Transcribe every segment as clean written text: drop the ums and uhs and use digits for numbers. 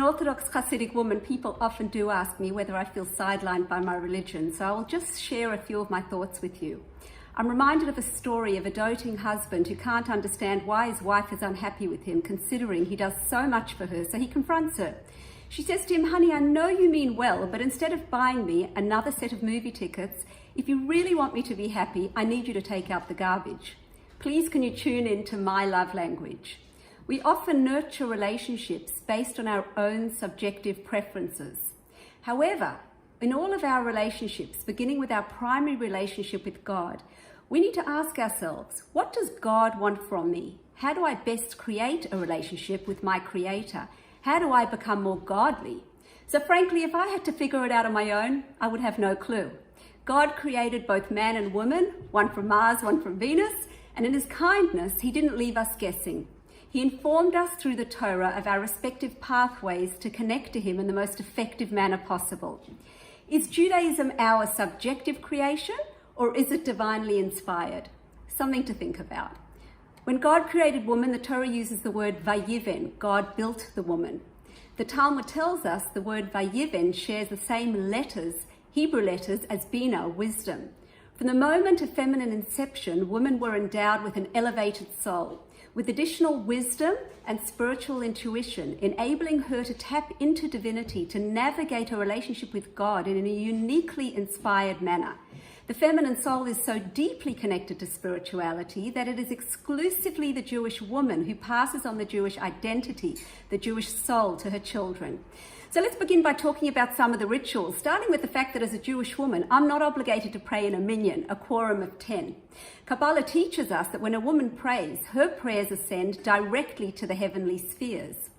Orthodox Hasidic woman, people often do ask me whether I feel sidelined by my religion, so I'll just share a few of my thoughts with you. I'm reminded of a story of a doting husband who can't understand why his wife is unhappy with him, considering he does so much for her, so he confronts her. She says to him, "Honey, I know you mean well, but instead of buying me another set of movie tickets, if you really want me to be happy, I need you to take out the garbage. Please, can you tune in to my love language?" We often nurture relationships based on our own subjective preferences. However, in all of our relationships, beginning with our primary relationship with God, we need to ask ourselves, what does God want from me? How do I best create a relationship with my Creator? How do I become more godly? So frankly, if I had to figure it out on my own, I would have no clue. God created both man and woman, one from Mars, one from Venus, and in his kindness, he didn't leave us guessing. He informed us through the Torah of our respective pathways to connect to him in the most effective manner possible. Is Judaism our subjective creation, or is it divinely inspired? Something to think about. When God created woman, the Torah uses the word vayiven, God built the woman. The Talmud tells us the word vayiven shares the same letters, Hebrew letters, as Bina, wisdom. From the moment of feminine inception, women were endowed with an elevated soul, with additional wisdom and spiritual intuition, enabling her to tap into divinity, to navigate a relationship with God in a uniquely inspired manner. The feminine soul is so deeply connected to spirituality that it is exclusively the Jewish woman who passes on the Jewish identity, the Jewish soul, to her children. So let's begin by talking about some of the rituals, starting with the fact that as a Jewish woman, I'm not obligated to pray in a minyan, a quorum of 10. Kabbalah teaches us that when a woman prays, her prayers ascend directly to the heavenly spheres.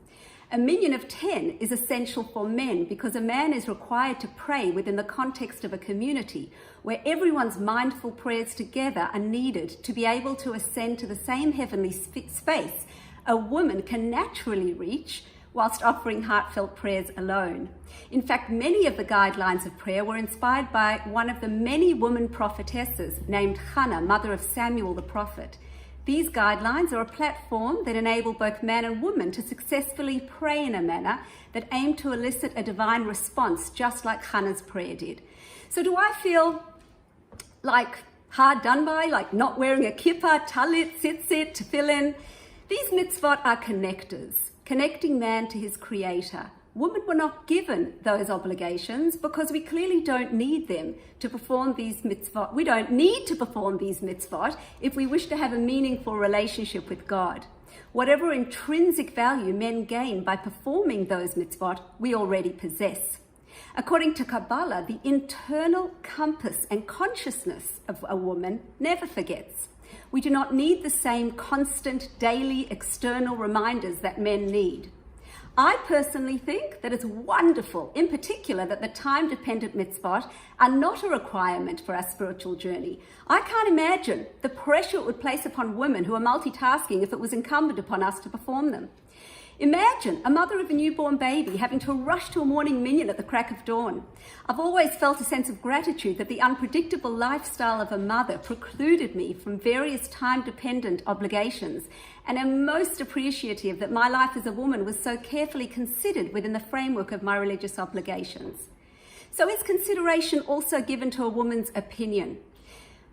A minyan of 10 is essential for men because a man is required to pray within the context of a community where everyone's mindful prayers together are needed to be able to ascend to the same heavenly space a woman can naturally reach whilst offering heartfelt prayers alone. In fact, many of the guidelines of prayer were inspired by one of the many woman prophetesses named Hannah, mother of Samuel the prophet. These guidelines are a platform that enable both man and woman to successfully pray in a manner that aim to elicit a divine response, just like Hannah's prayer did. So do I feel like hard done by, like not wearing a kippah, talit, tzitzit, tefillin? These mitzvot are connectors, connecting man to his Creator. Women were not given those obligations because we clearly don't need them to perform these mitzvot. We don't need to perform these mitzvot if we wish to have a meaningful relationship with God. Whatever intrinsic value men gain by performing those mitzvot, we already possess. According to Kabbalah, the internal compass and consciousness of a woman never forgets. We do not need the same constant daily external reminders that men need. I personally think that it's wonderful, in particular, that the time-dependent mitzvot are not a requirement for our spiritual journey. I can't imagine the pressure it would place upon women who are multitasking if it was incumbent upon us to perform them. Imagine a mother of a newborn baby having to rush to a morning minyan at the crack of dawn. I've always felt a sense of gratitude that the unpredictable lifestyle of a mother precluded me from various time-dependent obligations, and am most appreciative that my life as a woman was so carefully considered within the framework of my religious obligations. So is consideration also given to a woman's opinion?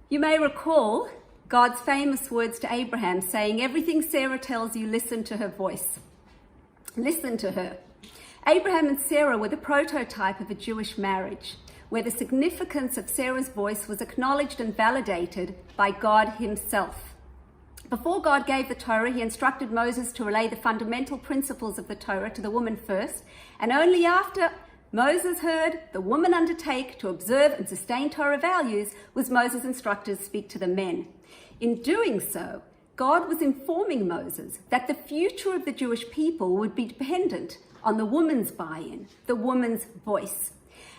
You may recall God's famous words to Abraham saying, "Everything Sarah tells you, listen to her voice." Listen to her. Abraham and Sarah were the prototype of a Jewish marriage, where the significance of Sarah's voice was acknowledged and validated by God himself. Before God gave the Torah, he instructed Moses to relay the fundamental principles of the Torah to the woman first, and only after Moses heard the woman undertake to observe and sustain Torah values was Moses instructed to speak to the men. In doing so, God was informing Moses that the future of the Jewish people would be dependent on the woman's buy-in, the woman's voice.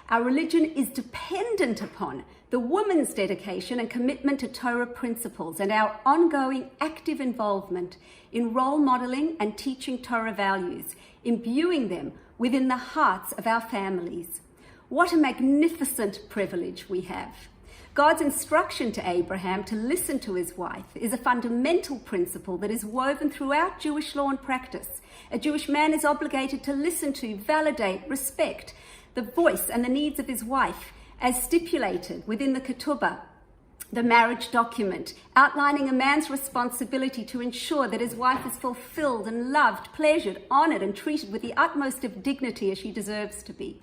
Our religion is dependent upon the woman's dedication and commitment to Torah principles and our ongoing active involvement in role modeling and teaching Torah values, imbuing them within the hearts of our families. What a magnificent privilege we have. God's instruction to Abraham to listen to his wife is a fundamental principle that is woven throughout Jewish law and practice. A Jewish man is obligated to listen to, validate, respect the voice and the needs of his wife as stipulated within the ketubah, the marriage document, outlining a man's responsibility to ensure that his wife is fulfilled and loved, pleasured, honored, and treated with the utmost of dignity as she deserves to be.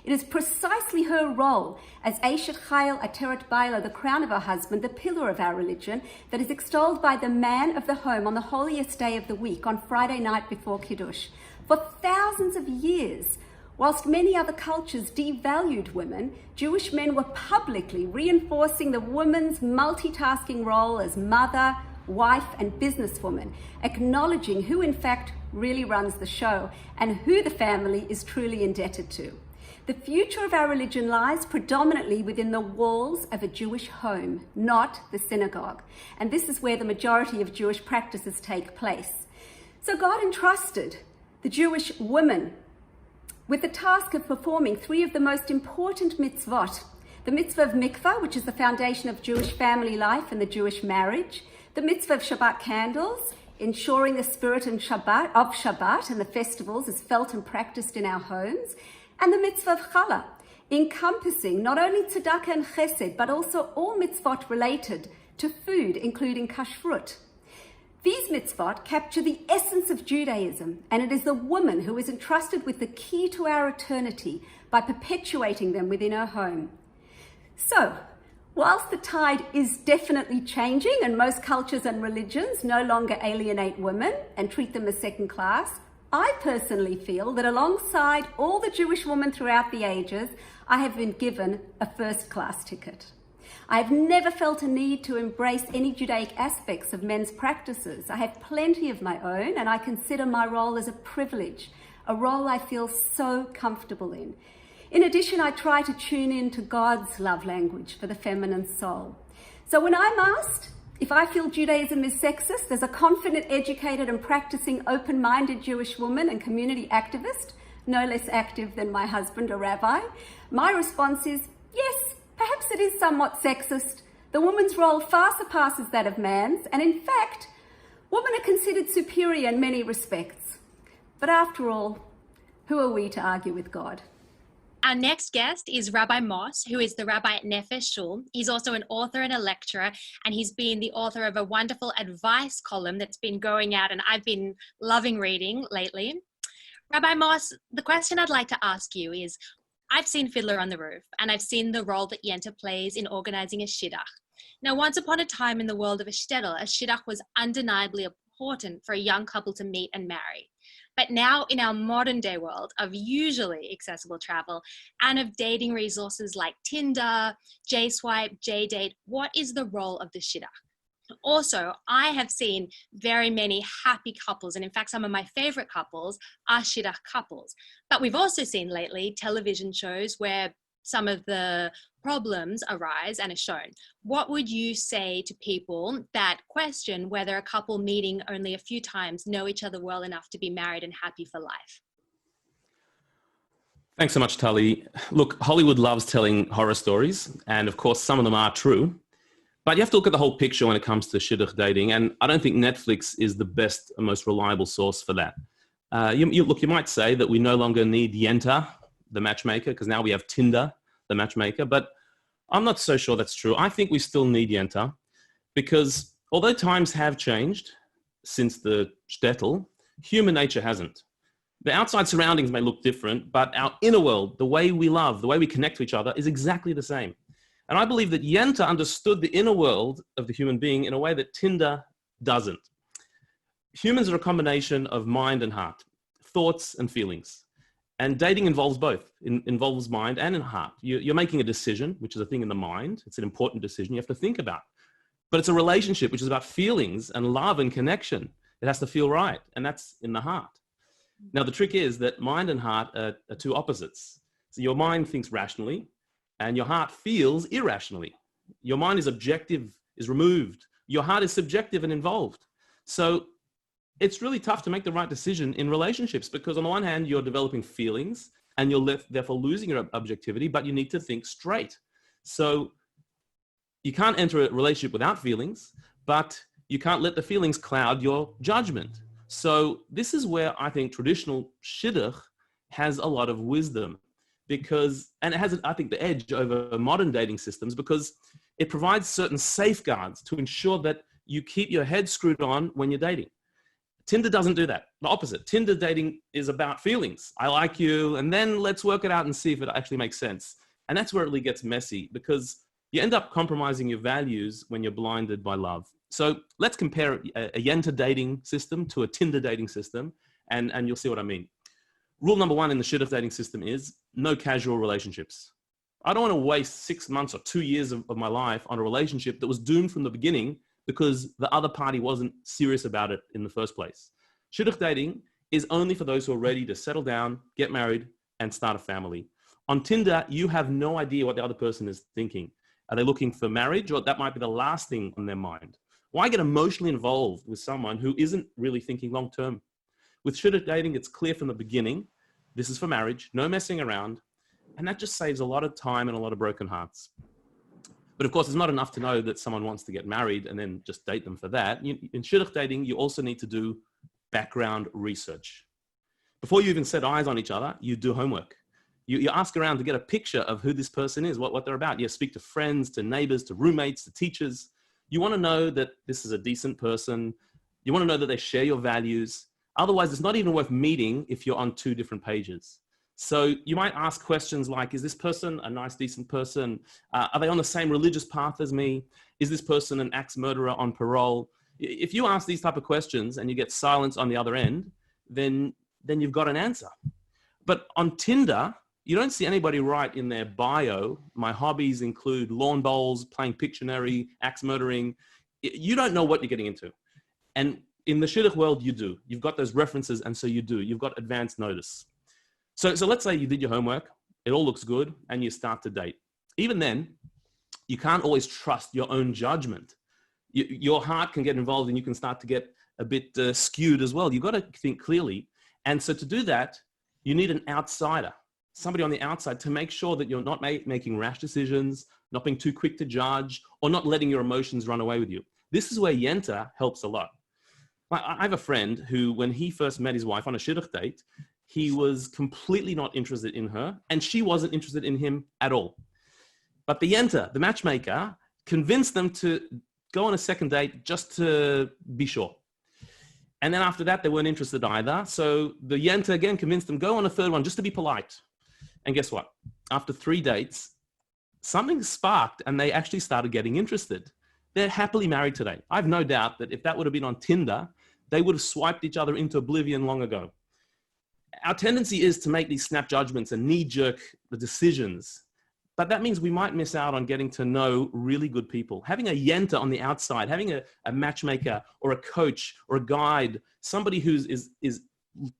It is precisely her role as Eshet Chayil Ateret Baila, the crown of her husband, the pillar of our religion, that is extolled by the man of the home on the holiest day of the week, on Friday night before Kiddush. For thousands of years, whilst many other cultures devalued women, Jewish men were publicly reinforcing the woman's multitasking role as mother, wife, and businesswoman, acknowledging who in fact really runs the show and who the family is truly indebted to. The future of our religion lies predominantly within the walls of a Jewish home, not the synagogue. And this is where the majority of Jewish practices take place. So God entrusted the Jewish woman with the task of performing three of the most important mitzvot. The mitzvah of mikvah, which is the foundation of Jewish family life and the Jewish marriage. The mitzvah of Shabbat candles, ensuring the spirit of Shabbat and the festivals is felt and practiced in our homes. And the mitzvah of challah, encompassing not only tzedakah and chesed, but also all mitzvot related to food, including kashrut. These mitzvot capture the essence of Judaism, and it is the woman who is entrusted with the key to our eternity by perpetuating them within her home. So, whilst the tide is definitely changing and most cultures and religions no longer alienate women and treat them as second class, I personally feel that alongside all the Jewish women throughout the ages, I have been given a first-class ticket. I have never felt a need to embrace any Judaic aspects of men's practices. I have plenty of my own, and I consider my role as a privilege, a role I feel so comfortable in. In addition, I try to tune in to God's love language for the feminine soul. So when I'm asked if I feel Judaism is sexist, as a confident, educated, and practicing open-minded Jewish woman and community activist, no less active than my husband, a rabbi, my response is yes, perhaps it is somewhat sexist. The woman's role far surpasses that of man's, and in fact, women are considered superior in many respects. But after all, who are we to argue with God? Our next guest is Rabbi Moss, who is the rabbi at Nefesh Shul. He's also an author and a lecturer, and he's been the author of a wonderful advice column that's been going out and I've been loving reading lately. Rabbi Moss, the question I'd like to ask you is, I've seen Fiddler on the Roof, and I've seen the role that Yenta plays in organizing a Shidduch. Now, once upon a time in the world of a Shidduch was undeniably important for a young couple to meet and marry. But now in our modern day world of usually accessible travel and of dating resources like Tinder, JSwipe, JDate, what is the role of the Shidduch? Also, I have seen very many happy couples, and in fact, some of my favorite couples are Shidduch couples. But we've also seen lately television shows where some of the problems arise and are shown. What would you say to people that question whether a couple meeting only a few times know each other well enough to be married and happy for life? Thanks so much, Tali. Look, Hollywood loves telling horror stories, and of course, some of them are true. But you have to look at the whole picture when it comes to Shidduch dating, and I don't think Netflix is the best and most reliable source for that. You might say that we no longer need Yenta, the matchmaker, because now we have Tinder, the matchmaker, but I'm not so sure that's true. I think we still need Yenta, because although times have changed since the shtetl, human nature hasn't. The outside surroundings may look different, but our inner world, the way we love, the way we connect to each other is exactly the same. And I believe that Yenta understood the inner world of the human being in a way that Tinder doesn't. Humans are a combination of mind and heart, thoughts and feelings. And dating involves both. It involves mind and heart. You're making a decision, which is a thing in the mind. It's an important decision you have to think about. But it's a relationship, which is about feelings and love and connection. It has to feel right, and that's in the heart. Now, the trick is that mind and heart are two opposites. So your mind thinks rationally, and your heart feels irrationally. Your mind is objective, is removed. Your heart is subjective and involved. So it's really tough to make the right decision in relationships, because on the one hand, you're developing feelings and you're therefore losing your objectivity, but you need to think straight. So you can't enter a relationship without feelings, but you can't let the feelings cloud your judgment. So this is where I think traditional Shidduch has a lot of wisdom, because, and it has, I think, the edge over modern dating systems, because it provides certain safeguards to ensure that you keep your head screwed on when you're dating. Tinder doesn't do that. The opposite. Tinder dating is about feelings. I like you, and then let's work it out and see if it actually makes sense. And that's where it really gets messy, because you end up compromising your values when you're blinded by love. So let's compare a Yenta dating system to a Tinder dating system, and you'll see what I mean. Rule number one in the Shidduch dating system is no casual relationships. I don't want to waste 6 months or 2 years of my life on a relationship that was doomed from the beginning because the other party wasn't serious about it in the first place. Shidduch dating is only for those who are ready to settle down, get married, and start a family. On Tinder, you have no idea what the other person is thinking. Are they looking for marriage, or that might be the last thing on their mind? Why get emotionally involved with someone who isn't really thinking long-term? With Shidduch dating, it's clear from the beginning, this is for marriage, no messing around, and that just saves a lot of time and a lot of broken hearts. But of course, it's not enough to know that someone wants to get married and then just date them for that. In Shidduch dating, you also need to do background research. Before you even set eyes on each other, you do homework. You ask around to get a picture of who this person is, what they're about. You speak to friends, to neighbors, to roommates, to teachers. You want to know that this is a decent person. You want to know that they share your values. Otherwise, it's not even worth meeting if you're on 2 different pages. So you might ask questions like, is this person a nice, decent person? Are they on the same religious path as me? Is this person an axe murderer on parole? If you ask these type of questions and you get silence on the other end, then you've got an answer. But on Tinder, you don't see anybody write in their bio, my hobbies include lawn bowls, playing Pictionary, axe murdering. You don't know what you're getting into. And in the Shidduch world, you do. You've got those references, and so you do. You've got advance notice. So let's say you did your homework, it all looks good, and you start to date. Even then, you can't always trust your own judgment. Your heart can get involved, and you can start to get a bit skewed as well. You've got to think clearly. And so to do that, you need an outsider, somebody on the outside, to make sure that you're not making rash decisions, not being too quick to judge, or not letting your emotions run away with you. This is where Yenta helps a lot. I have a friend who, when he first met his wife on a Shidduch date, he was completely not interested in her, and she wasn't interested in him at all. But the Yenta, the matchmaker, convinced them to go on a second date just to be sure. And then after that, they weren't interested either. So the Yenta again convinced them, go on a third one just to be polite. And guess what? After 3 dates, something sparked and they actually started getting interested. They're happily married today. I have no doubt that if that would have been on Tinder, they would have swiped each other into oblivion long ago. Our tendency is to make these snap judgments and knee-jerk decisions. But that means we might miss out on getting to know really good people. Having a Yenta on the outside, having a matchmaker or a coach or a guide, somebody who is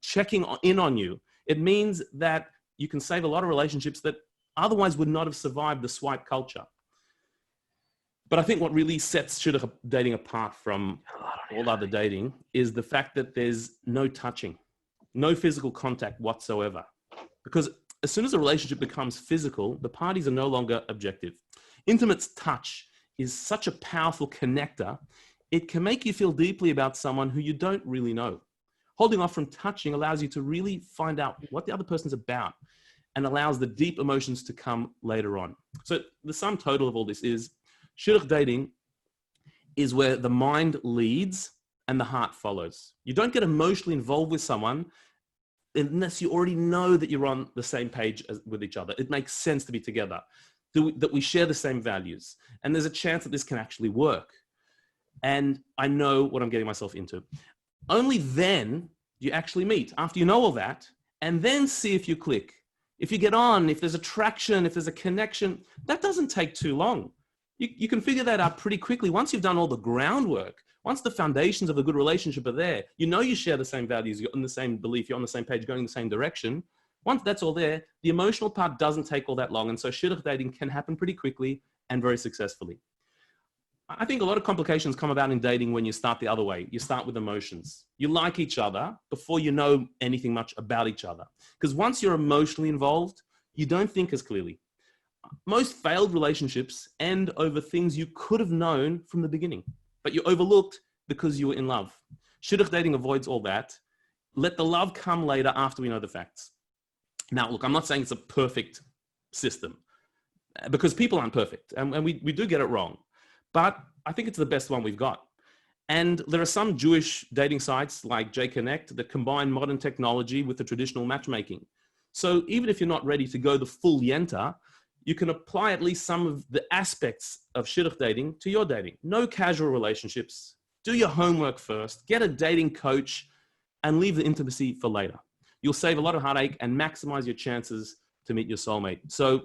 checking in on you, it means that you can save a lot of relationships that otherwise would not have survived the swipe culture. But I think what really sets Shidduch dating apart from all other dating is the fact that there's no touching, no physical contact whatsoever. Because as soon as a relationship becomes physical, the parties are no longer objective. Intimate touch is such a powerful connector. It can make you feel deeply about someone who you don't really know. Holding off from touching allows you to really find out what the other person's about and allows the deep emotions to come later on. So the sum total of all this is Shidduch dating is where the mind leads and the heart follows. You don't get emotionally involved with someone unless you already know that you're on the same page with each other. It makes sense to be together, that we share the same values. And there's a chance that this can actually work. And I know what I'm getting myself into. Only then you actually meet, after you know all that, and then see if you click. If you get on, if there's attraction, if there's a connection, that doesn't take too long. You can figure that out pretty quickly. Once you've done all the groundwork, once the foundations of a good relationship are there, you know you share the same values, you're on the same belief, you're on the same page, going in the same direction. Once that's all there, the emotional part doesn't take all that long. And so Shidduch dating can happen pretty quickly and very successfully. I think a lot of complications come about in dating when you start the other way. You start with emotions. You like each other before you know anything much about each other. Because once you're emotionally involved, you don't think as clearly. most failed relationships end over things you could have known from the beginning, but you overlooked because you were in love. Shidduch dating avoids all that. Let the love come later after we know the facts. Now, look, I'm not saying it's a perfect system because people aren't perfect and we do get it wrong, but I think it's the best one we've got. And there are some Jewish dating sites like JConnect that combine modern technology with the traditional matchmaking. So even if you're not ready to go the full yenta, you can apply at least some of the aspects of Shidduch dating to your dating. No casual relationships. Do your homework first. Get a dating coach and leave the intimacy for later. You'll save a lot of heartache and maximize your chances to meet your soulmate. So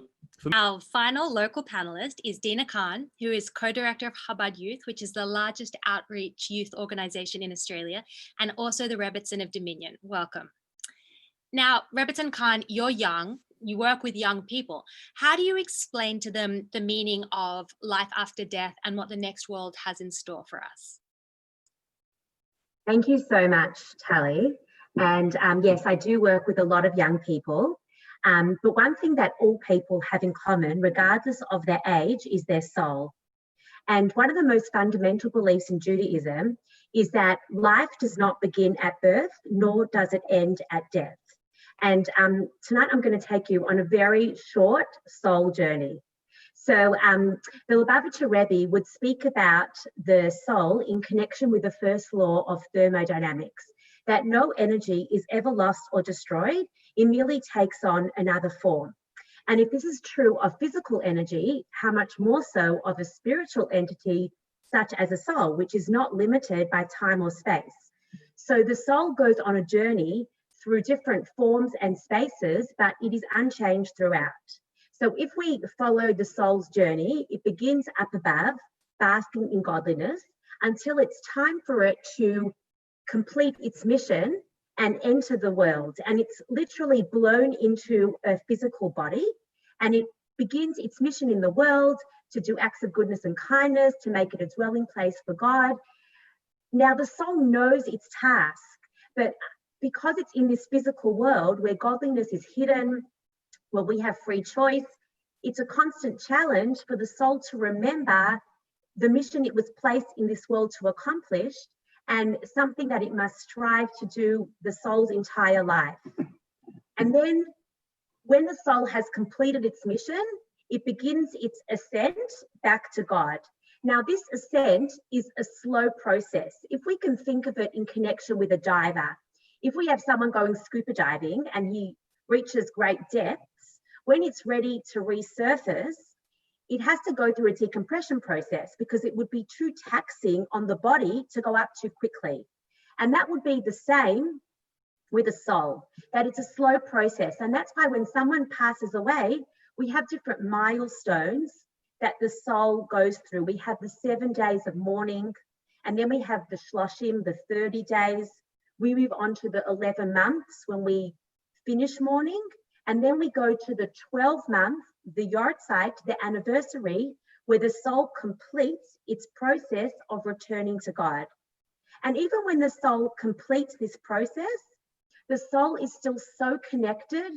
our final local panelist is Dina Kahn, who is co-director of Chabad Youth, which is the largest outreach youth organization in Australia, and also the Rebbetzin of Dominion. Welcome. Now, Rebbetzin Kahn, you're young, you work with young people. How do you explain to them the meaning of life after death and what the next world has in store for us? Thank you so much, Tali. And yes, I do work with a lot of young people. But one thing that all people have in common, regardless of their age, is their soul. And one of the most fundamental beliefs in Judaism is that life does not begin at birth, nor does it end at death. And tonight I'm going to take you on a very short soul journey. So the Rebbetzin Rebbe would speak about the soul in connection with the first law of thermodynamics, that no energy is ever lost or destroyed. It merely takes on another form. And if this is true of physical energy, how much more so of a spiritual entity such as a soul, which is not limited by time or space. So the soul goes on a journey through different forms and spaces, but it is unchanged throughout. So if we follow the soul's journey, it begins up above, basking in godliness, until it's time for it to complete its mission and enter the world. And it's literally blown into a physical body, and it begins its mission in the world to do acts of goodness and kindness, to make it a dwelling place for God. Now the soul knows its task, but because it's in this physical world where godliness is hidden, where we have free choice, it's a constant challenge for the soul to remember the mission it was placed in this world to accomplish, and something that it must strive to do the soul's entire life. And then when the soul has completed its mission, it begins its ascent back to God. Now, this ascent is a slow process. If we can think of it in connection with a diver, if we have someone going scuba diving and he reaches great depths, when it's ready to resurface, it has to go through a decompression process because it would be too taxing on the body to go up too quickly. And that would be the same with a soul, that it's a slow process. And that's why when someone passes away, we have different milestones that the soul goes through. We have the 7 days of mourning, and then we have the shloshim, the 30 days. We move on to the 11 months when we finish mourning, and then we go to the 12 month, the yahrzeit, the anniversary, where the soul completes its process of returning to God. And even when the soul completes this process, the soul is still so connected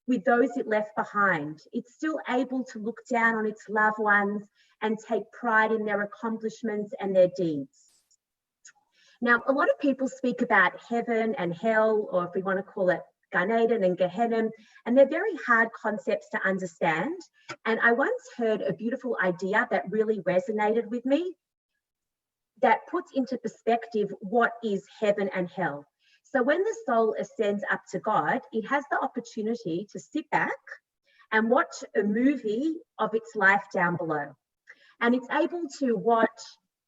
with those it left behind. It's still able to look down on its loved ones and take pride in their accomplishments and their deeds. Now, a lot of people speak about heaven and hell, or if we want to call it Gan Eden and Gehenna, and they're very hard concepts to understand. And I once heard a beautiful idea that really resonated with me that puts into perspective what is heaven and hell. So when the soul ascends up to God, it has the opportunity to sit back and watch a movie of its life down below. And it's able to watch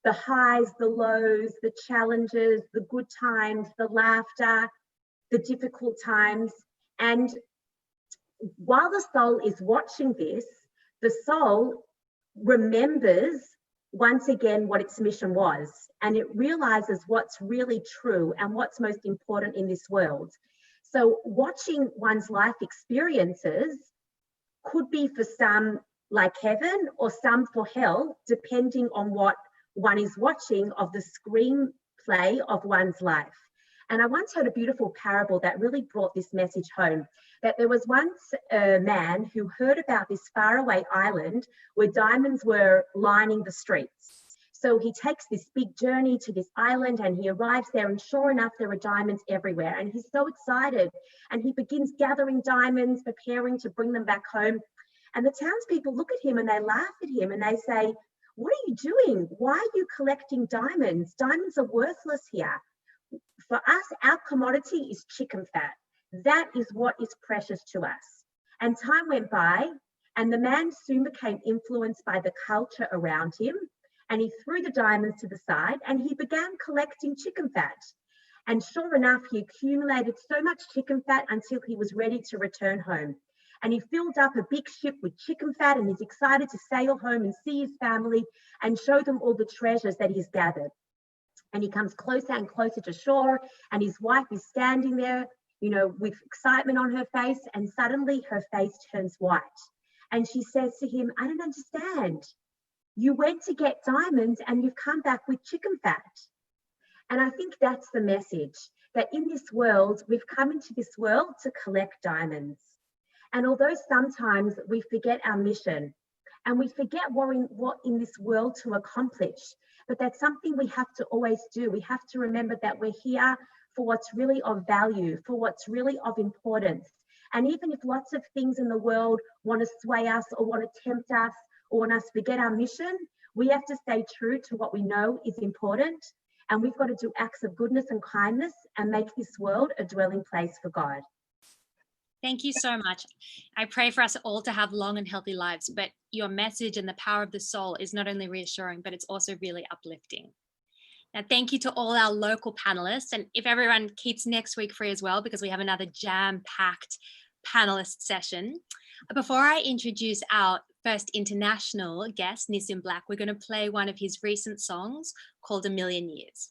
the highs, the lows, the challenges, the good times, the laughter, the difficult times. And while the soul is watching this, the soul remembers once again what its mission was, and it realizes what's really true and what's most important in this world. So watching one's life experiences could be for some like heaven or some for hell, depending on what one is watching of the screenplay of one's life. And I once heard a beautiful parable that really brought this message home, that there was once a man who heard about this faraway island where diamonds were lining the streets. So he takes this big journey to this island and he arrives there, and sure enough, there are diamonds everywhere. And he's so excited, and he begins gathering diamonds, preparing to bring them back home. And the townspeople look at him and they laugh at him and they say, "What are you doing? Why are you collecting diamonds? Diamonds are worthless here. For us, our commodity is chicken fat. That is what is precious to us." And time went by, and the man soon became influenced by the culture around him, and he threw the diamonds to the side and he began collecting chicken fat. And sure enough, he accumulated so much chicken fat until he was ready to return home. And he filled up a big ship with chicken fat, and he's excited to sail home and see his family and show them all the treasures that he's gathered. And he comes closer and closer to shore, and his wife is standing there, you know, with excitement on her face, and suddenly her face turns white. And she says to him, "I don't understand. You went to get diamonds and you've come back with chicken fat." And I think that's the message, that in this world, we've come into this world to collect diamonds. And although sometimes we forget our mission and we forget what in this world to accomplish, but that's something we have to always do. We have to remember that we're here for what's really of value, for what's really of importance. And even if lots of things in the world want to sway us or want to tempt us or want us to forget our mission, we have to stay true to what we know is important. And we've got to do acts of goodness and kindness and make this world a dwelling place for God. Thank you so much. I pray for us all to have long and healthy lives, but your message and the power of the soul is not only reassuring, but it's also really uplifting. Now, thank you to all our local panelists. And if everyone keeps next week free as well, because we have another jam-packed panelist session. Before I introduce our first international guest, Nissim Black, we're going to play one of his recent songs called "A Million Years."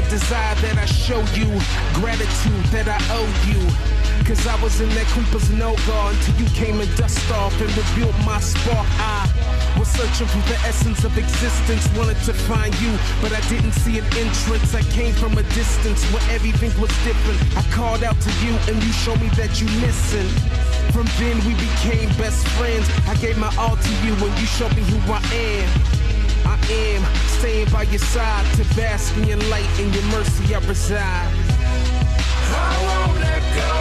Desire that I show you, gratitude that I owe you. Cause I was in that creeper's no-go until you came and dust off and revealed my spark. I was searching for the essence of existence, wanted to find you, but I didn't see an entrance. I came from a distance where everything was different. I called out to you and you showed me that you listened. From then we became best friends. I gave my all to you and you showed me who I am. I am staying by your side to bask in your light, in your mercy I reside. I won't let go,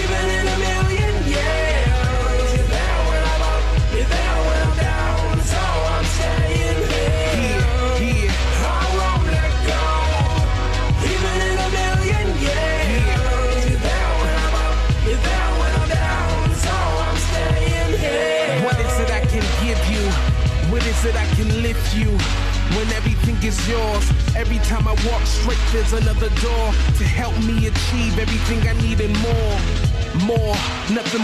even in a million years. You're there when I'm up, you're there when I'm down, so I'm staying here. Here. I won't let go, even in a million years. You're there when I'm up, you're there when I'm down, so I'm staying here. What is it I can give you? What is it I can lift you when everything is yours? Every time I walk straight, there's another door to help me achieve everything I need and more. More, nothing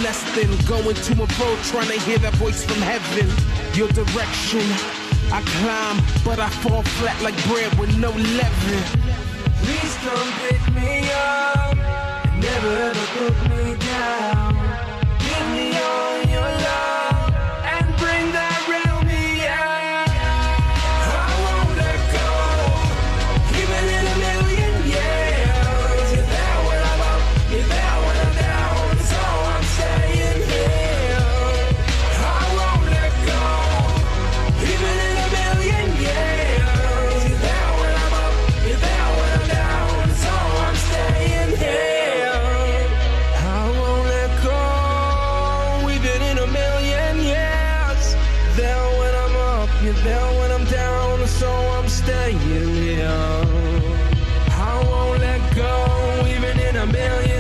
less than going to and fro, trying to hear that voice from heaven. Your direction, I climb, but I fall flat like bread with no leaven. Please come pick me up, never ever put me down. Give me all your love.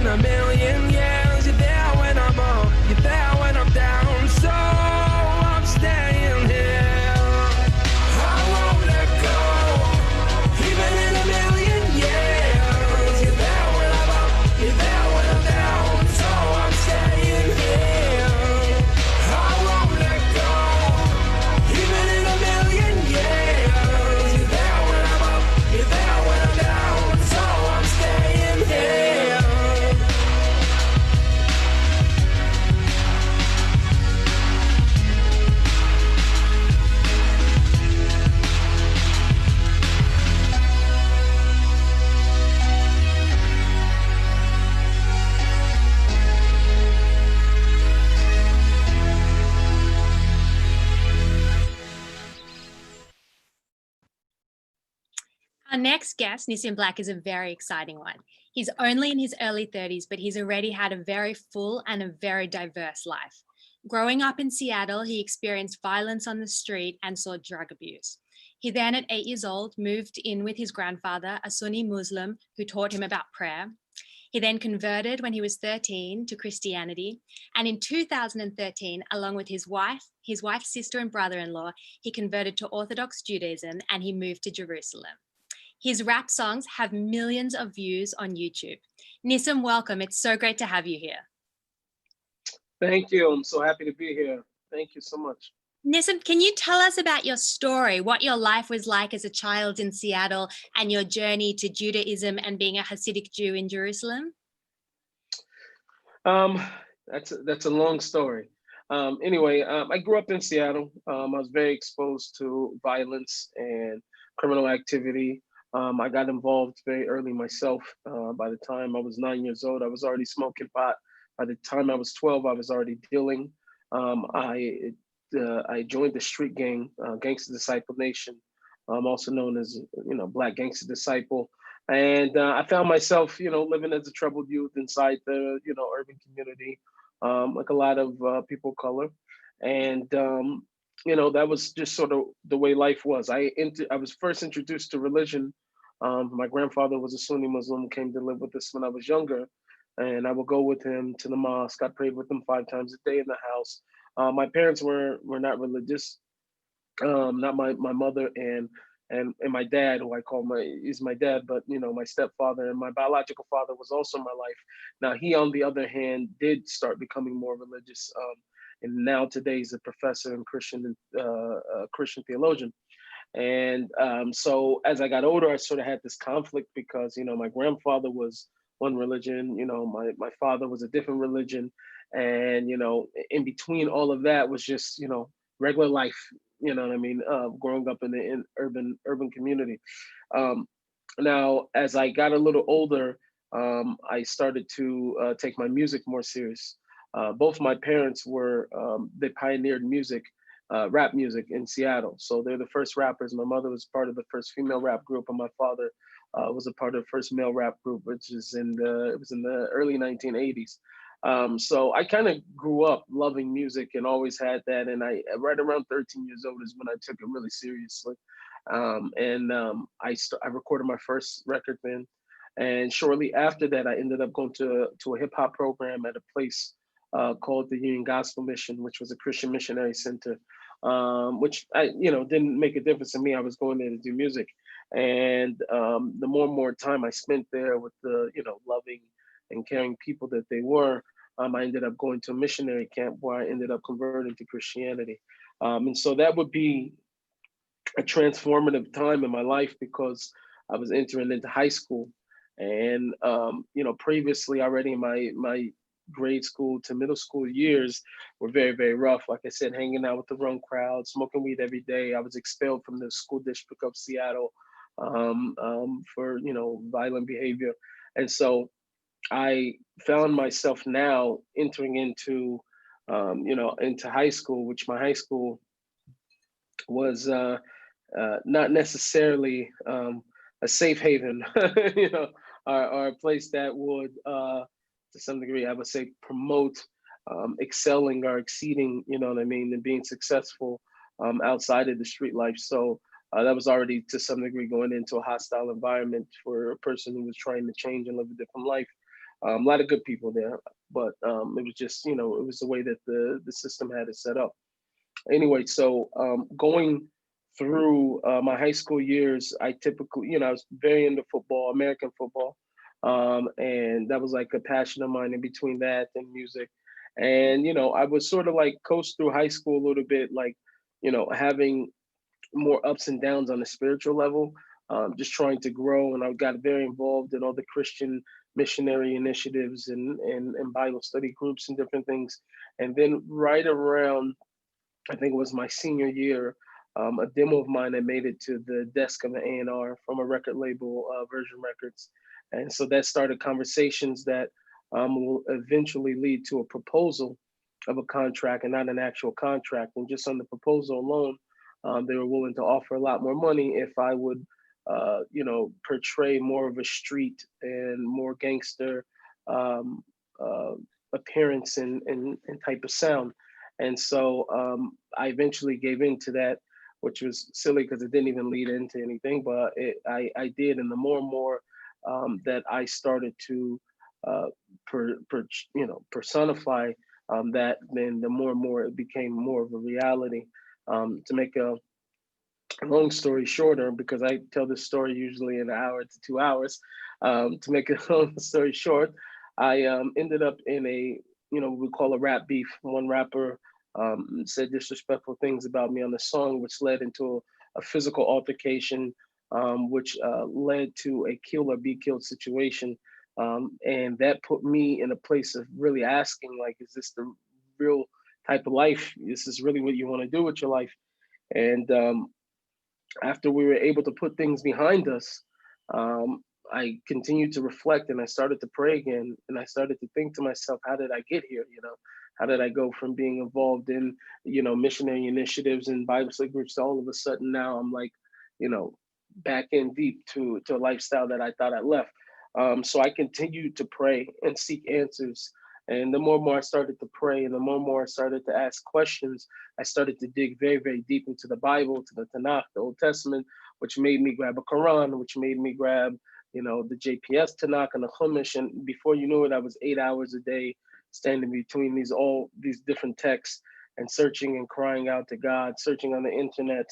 A million years, you're there when I'm up, you're there when I'm down, so I'm staying here. I won't let go, even in a million years. Our next guest, Nissim Black, is a very exciting one. He's only in his early 30s, but he's already had a very full and a very diverse life. Growing up in Seattle, he experienced violence on the street and saw drug abuse. He then, at 8 years old, moved in with his grandfather, a Sunni Muslim, who taught him about prayer. He then converted when he was 13 to Christianity. And in 2013, along with his wife's sister and brother-in-law, he converted to Orthodox Judaism and he moved to Jerusalem. His rap songs have millions of views on YouTube. Nissim, welcome. It's so great to have you here. Thank you. I'm so happy to be here. Thank you so much. Nissim, can you tell us about your story, what your life was like as a child in Seattle and your journey to Judaism and being a Hasidic Jew in Jerusalem? That's a long story. Anyway, I grew up in Seattle. I was very exposed to violence and criminal activity. I got involved very early myself. By the time I was 9 years old, I was already smoking pot. By the time I was 12, I was already dealing. I joined the street gang, Gangster Disciple Nation, also known as, Black Gangster Disciple. And I found myself, living as a troubled youth inside the, urban community, like a lot of people of color. And, that was just sort of the way life was. I was first introduced to religion. My grandfather was a Sunni Muslim, came to live with us when I was younger. And I would go with him to the mosque. I prayed with him 5 times a day in the house. My parents were not religious, not my mother and my dad, who I call is my dad, but my stepfather and my biological father was also in my life. Now he, on the other hand, did start becoming more religious, and now today he's a professor and Christian theologian. And so as I got older, I sort of had this conflict because my grandfather was one religion, my father was a different religion, and in between all of that was just regular life, growing up in the urban community. Now as I got a little older, I started to take my music more serious. Both my parents were they pioneered music, rap music in Seattle, so they're the first rappers. My mother was part of the first female rap group, and my father was a part of the first male rap group, which is in the early 1980s. So I kind of grew up loving music and always had that. And I, right around 13 years old is when I took it really seriously. I recorded my first record then. And shortly after that, I ended up going to a hip hop program at a place called the Union Gospel Mission, which was a Christian missionary center, which didn't make a difference to me. I was going there to do music. And the more and more time I spent there with the, loving and caring people that they were, I ended up going to a missionary camp where I ended up converting to Christianity. And so that would be a transformative time in my life because I was entering into high school. And, previously already my grade school to middle school years were very, very rough. Like I said, hanging out with the wrong crowd, smoking weed every day. I was expelled from the school district of Seattle for violent behavior. And so I found myself now entering into into high school, which my high school was not necessarily a safe haven, or a place that would to some degree, I would say, promote excelling or exceeding, and being successful outside of the street life. So that was already to some degree going into a hostile environment for a person who was trying to change and live a different life. A lot of good people there, but it was just, it was the way that the system had it set up. Anyway, so going through my high school years, I typically, I was very into football, American football. And that was like a passion of mine in between that and music. And, I would sort of like coast through high school a little bit, like, having more ups and downs on a spiritual level, just trying to grow. And I got very involved in all the Christian missionary initiatives and Bible study groups and different things. And then right around, I think it was my senior year, a demo of mine that made it to the desk of an A&R from a record label, Virgin Records. And so that started conversations that will eventually lead to a proposal of a contract and not an actual contract. And just on the proposal alone, they were willing to offer a lot more money if I would portray more of a street and more gangster um, uh, appearance and type of sound. And so I eventually gave in to that, which was silly because it didn't even lead into anything, but I did. And the more and more that I started to personify that, then the more and more it became more of a reality. To make a long story shorter, because I tell this story usually in an hour to 2 hours. To make a long story short, I ended up in we call a rap beef. One rapper said disrespectful things about me on the song, which led into a physical altercation, which led to a kill or be killed situation. And that put me in a place of really asking, like, is this the real type of life? Is this really what you want to do with your life? And after we were able to put things behind us, I continued to reflect and I started to pray again. And I started to think to myself, how did I get here? How did I go from being involved in, missionary initiatives and Bible study groups to all of a sudden now I'm like, back in deep to a lifestyle that I thought I left. So I continued to pray and seek answers. And the more and more I started to pray and the more and more I started to ask questions, I started to dig very, very deep into the Bible, to the Tanakh, the Old Testament, which made me grab a Quran, which made me grab, the JPS Tanakh and the Chumash. And before you knew it, I was 8 hours a day standing between these different texts and searching and crying out to God, searching on the internet,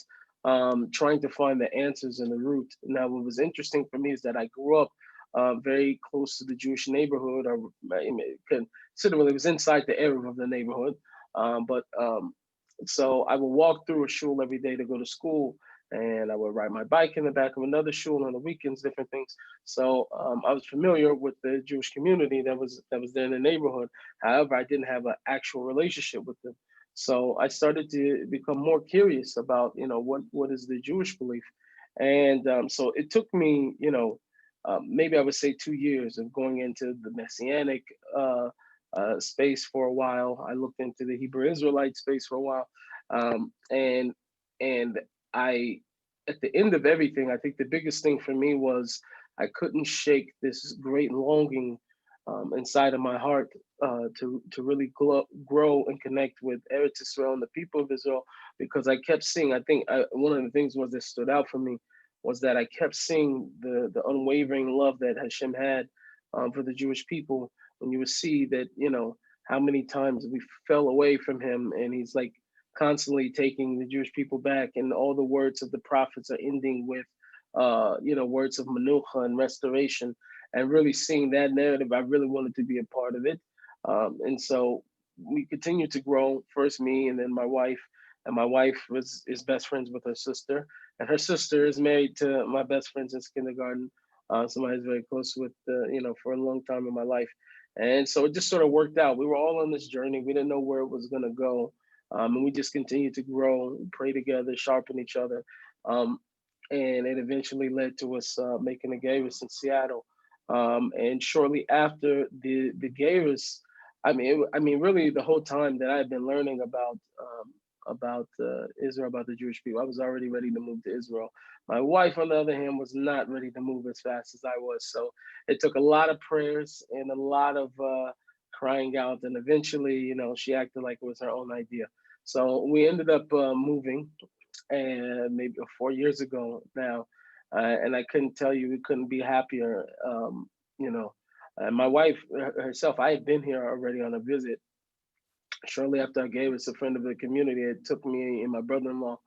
trying to find the answers and the root. Now, what was interesting for me is that I grew up very close to the Jewish neighborhood, or considerably it was inside the area of the neighborhood. So I would walk through a shul every day to go to school, and I would ride my bike in the back of another shul on the weekends, different things. So I was familiar with the Jewish community that was there in the neighborhood. However, I didn't have an actual relationship with them. So I started to become more curious about, what is the Jewish belief. And so it took me, maybe I would say 2 years of going into the Messianic space for a while. I looked into the Hebrew Israelite space for a while. And I, at the end of everything, I think the biggest thing for me was I couldn't shake this great longing inside of my heart to really grow and connect with Eretz Israel and the people of Israel, because I kept seeing, one of the things that stood out for me was that I kept seeing the unwavering love that Hashem had for the Jewish people. When you would see that, how many times we fell away from him, and he's like constantly taking the Jewish people back, and all the words of the prophets are ending with, words of manucha and restoration, and really seeing that narrative. I really wanted to be a part of it. And so we continued to grow, first me and then my wife. And my wife is best friends with her sister, and her sister is married to my best friend since kindergarten. Somebody I was very close with, for a long time in my life. And so it just sort of worked out. We were all on this journey. We didn't know where it was going to go. And we just continued to grow, pray together, sharpen each other. And it eventually led to us making a Gayrus in Seattle. And shortly after the Gayrus, really the whole time that I had been learning about Israel, about the Jewish people, I was already ready to move to Israel. My wife, on the other hand, was not ready to move as fast as I was. So it took a lot of prayers and a lot of crying out. And eventually, she acted like it was her own idea. So we ended up moving, and maybe 4 years ago now. And I couldn't tell you, we couldn't be happier. And my wife herself, I had been here already on a visit. Shortly after I gave us a friend of the community, it took me and my brother-in-law.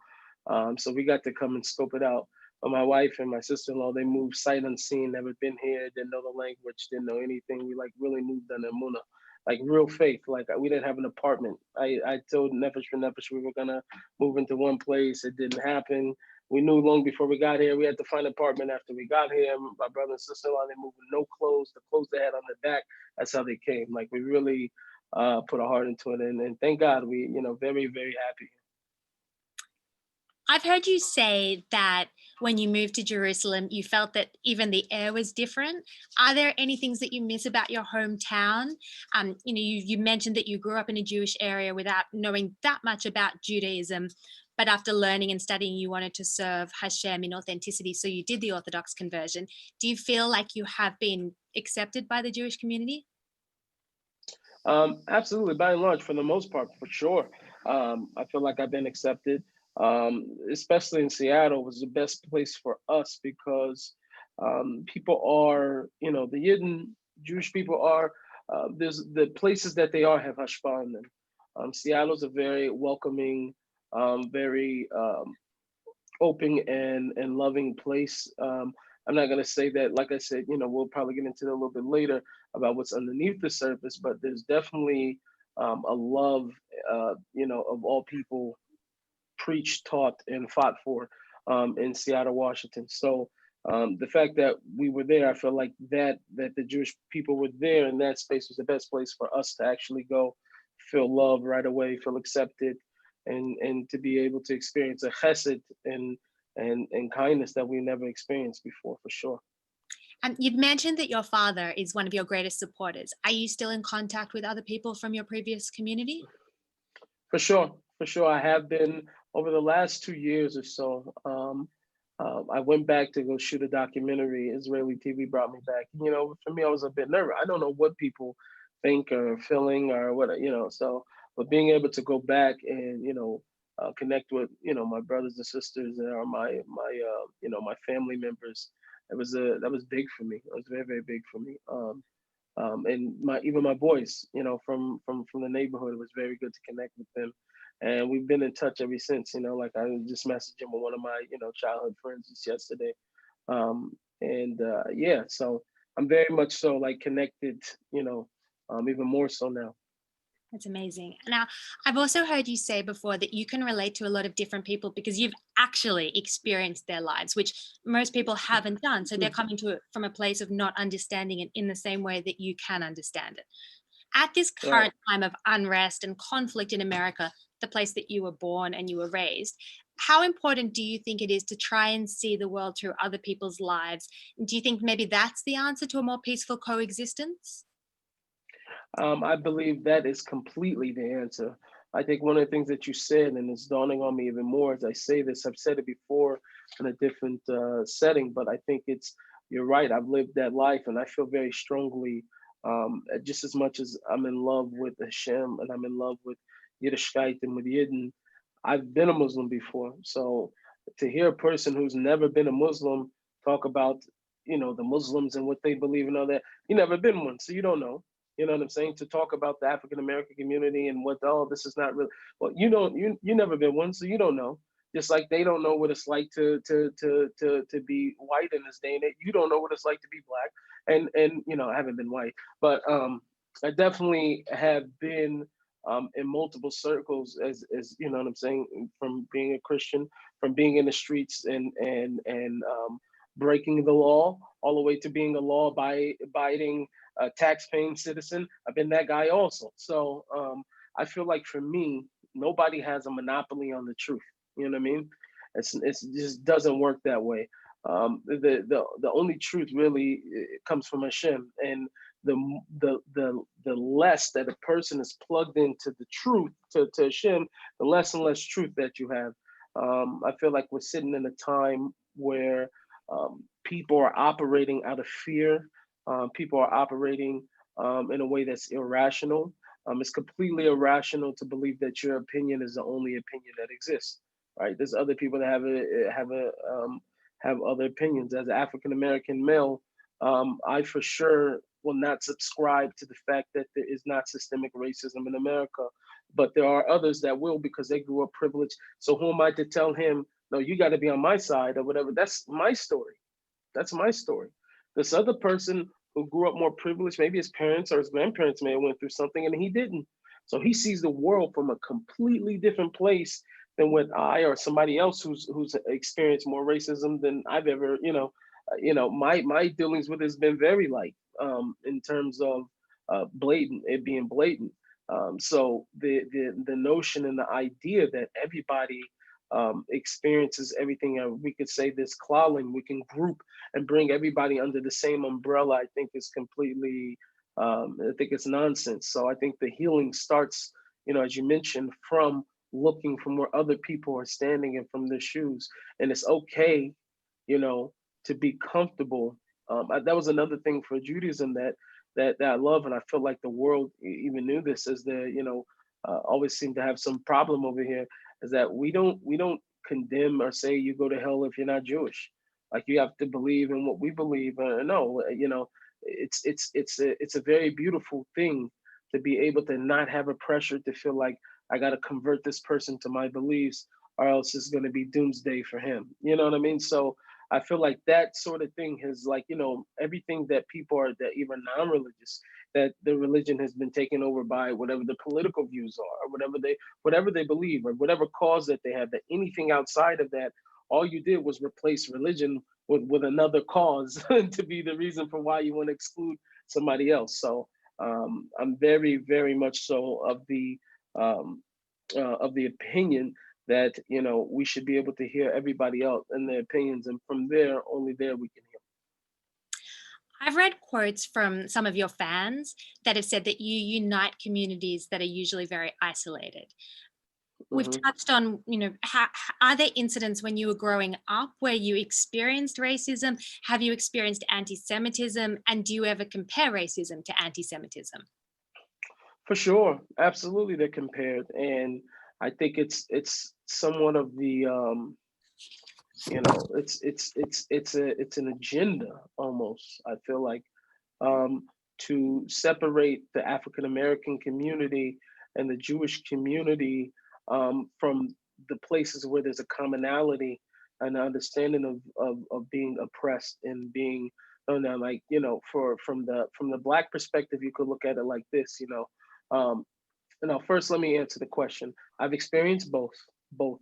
So we got to come and scope it out. But my wife and my sister-in-law, they moved sight unseen, never been here, didn't know the language, didn't know anything. We really moved on Emunah, like real faith. Like we didn't have an apartment. I told Nefesh we were gonna move into one place. It didn't happen. We knew long before we got here, we had to find an apartment after we got here. My brother and sister-in-law, they moved with no clothes. The clothes they had on the back, that's how they came. Like we really put our heart into it. And thank God we, very, very happy. I've heard you say that when you moved to Jerusalem, you felt that even the air was different. Are there any things that you miss about your hometown? You mentioned that you grew up in a Jewish area without knowing that much about Judaism, but after learning and studying, you wanted to serve Hashem in authenticity, so you did the Orthodox conversion. Do you feel like you have been accepted by the Jewish community? Absolutely, by and large, for the most part, for sure. I feel like I've been accepted, especially in Seattle was the best place for us because people are, the Yidden Jewish people are, there's the places that they are have hashpah in them. Seattle's a very welcoming, very open and loving place. I'm not going to say that, like I said, we'll probably get into that a little bit later about what's underneath the surface, but there's definitely a love, of all people preached, taught, and fought for in Seattle, Washington. So the fact that we were there, I feel like that the Jewish people were there in that space was the best place for us to actually go feel love right away, feel accepted, and to be able to experience a chesed and kindness that we never experienced before, for sure. You've mentioned that your father is one of your greatest supporters. Are you still in contact with other people from your previous community? For sure. I have been over the last 2 years or so. I went back to go shoot a documentary. Israeli TV brought me back. For me, I was a bit nervous. I don't know what people think or feeling or what, so, but being able to go back and, connect with, my brothers and sisters and my family members, that was big for me. It was very, very big for me. And even my boys, from the neighborhood, it was very good to connect with them. And we've been in touch ever since, like I just messaged him with one of my, childhood friends just yesterday. Yeah, so I'm very much so like connected, even more so now. That's amazing. Now, I've also heard you say before that you can relate to a lot of different people because you've actually experienced their lives, which most people haven't done. So they're coming to it from a place of not understanding it in the same way that you can understand it. At this current time of unrest and conflict in America, the place that you were born and you were raised, how important do you think it is to try and see the world through other people's lives? Do you think maybe that's the answer to a more peaceful coexistence? I believe that is completely the answer. I think one of the things that you said, and it's dawning on me even more as I say this, I've said it before in a different setting, but I think you're right. I've lived that life and I feel very strongly, just as much as I'm in love with Hashem and I'm in love with Yiddishkeit and with Yidden, I've been a Muslim before. So to hear a person who's never been a Muslim talk about, the Muslims and what they believe and all that, you never been one, so you don't know. You know what I'm saying? To talk about the African American community and this is not real. Well, you never been one, so you don't know. Just like they don't know what it's like to be white in this day and age. You don't know what it's like to be black, and I haven't been white, but I definitely have been in multiple circles as you know what I'm saying, from being a Christian, from being in the streets and breaking the law, all the way to being a law-abiding, tax-paying citizen. I've been that guy also. So I feel like for me, nobody has a monopoly on the truth. You know what I mean? It just doesn't work that way. The only truth really comes from Hashem, and the less that a person is plugged into the truth to Hashem, the less and less truth that you have. I feel like we're sitting in a time where people are operating out of fear. People are operating in a way that's irrational. It's completely irrational to believe that your opinion is the only opinion that exists. Right? There's other people that have other opinions. As an African American male, I for sure will not subscribe to the fact that there is not systemic racism in America. But there are others that will, because they grew up privileged. So who am I to tell him, no, you got to be on my side or whatever? That's my story. That's my story. This other person who grew up more privileged, maybe his parents or his grandparents may have went through something and he didn't. So he sees the world from a completely different place than what I or somebody else who's experienced more racism than I've ever, my dealings with it has been very light in terms of it being blatant. So the notion and the idea that everybody experiences everything, we could say this clawing, we can group and bring everybody under the same umbrella, I think is completely, I think it's nonsense. So I think the healing starts, as you mentioned, from looking from where other people are standing and from their shoes. And it's okay, you know, to be comfortable. That was another thing for Judaism that I love, and I feel like the world even knew this, is that, you know, always seem to have some problem over here, is that we don't condemn or say you go to hell if you're not Jewish. Like, you have to believe in what we believe. No, you know, it's a very beautiful thing to be able to not have a pressure to feel like I got to convert this person to my beliefs, or else it's going to be doomsday for him. You know what I mean? So I feel like that sort of thing has, like, you know, everything that people are, that even non-religious, that the religion has been taken over by whatever the political views are, or whatever they believe, or whatever cause that they have, that anything outside of that, all you did was replace religion with another cause to be the reason for why you want to exclude somebody else. So I'm very, very much so of the opinion that, you know, we should be able to hear everybody else and their opinions, and from there, only there we can hear. I've read quotes from some of your fans that have said that you unite communities that are usually very isolated. We've Mhm. touched on, you know, are there incidents when you were growing up where you experienced racism? Have you experienced anti-Semitism? And do you ever compare racism to anti-Semitism? For sure, absolutely, they're compared, and I think it's somewhat of the you know, it's an agenda almost. I feel like, um, to separate the African American community and the Jewish community, from the places where there's a commonality and an understanding of being oppressed and being, oh, now, like, you know, from the Black perspective, you could look at it like this, you know. Now, first, let me answer the question. I've experienced both.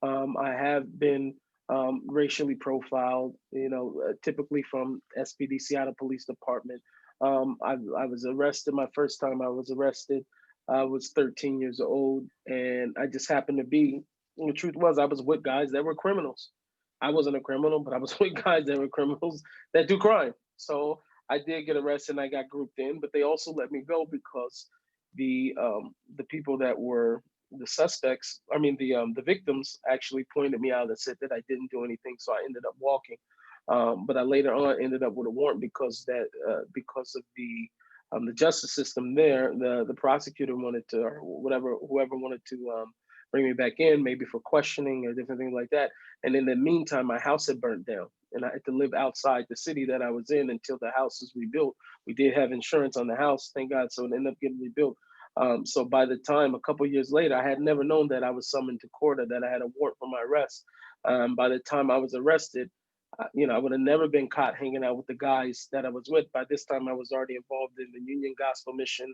I have been racially profiled, you know, typically from SPD Seattle Police Department. I was arrested. My first time I was arrested, I was 13 years old, and I just happened to be. And the truth was, I was with guys that were criminals. I wasn't a criminal, but I was with guys that were criminals that do crime. So I did get arrested and I got grouped in, but they also let me go because the people that were the suspects, I mean the victims, actually pointed me out and said that I didn't do anything, so I ended up walking. But I later on ended up with a warrant because of the justice system there. The prosecutor wanted to, or whoever wanted to bring me back in, maybe for questioning or different things like that. And in the meantime, my house had burnt down, and I had to live outside the city that I was in until the house was rebuilt. We did have insurance on the house, thank God, so it ended up getting rebuilt. So by the time, a couple of years later, I had never known that I was summoned to court or that I had a warrant for my arrest. By the time I was arrested, you know, I would have never been caught hanging out with the guys that I was with. By this time, I was already involved in the Union Gospel Mission,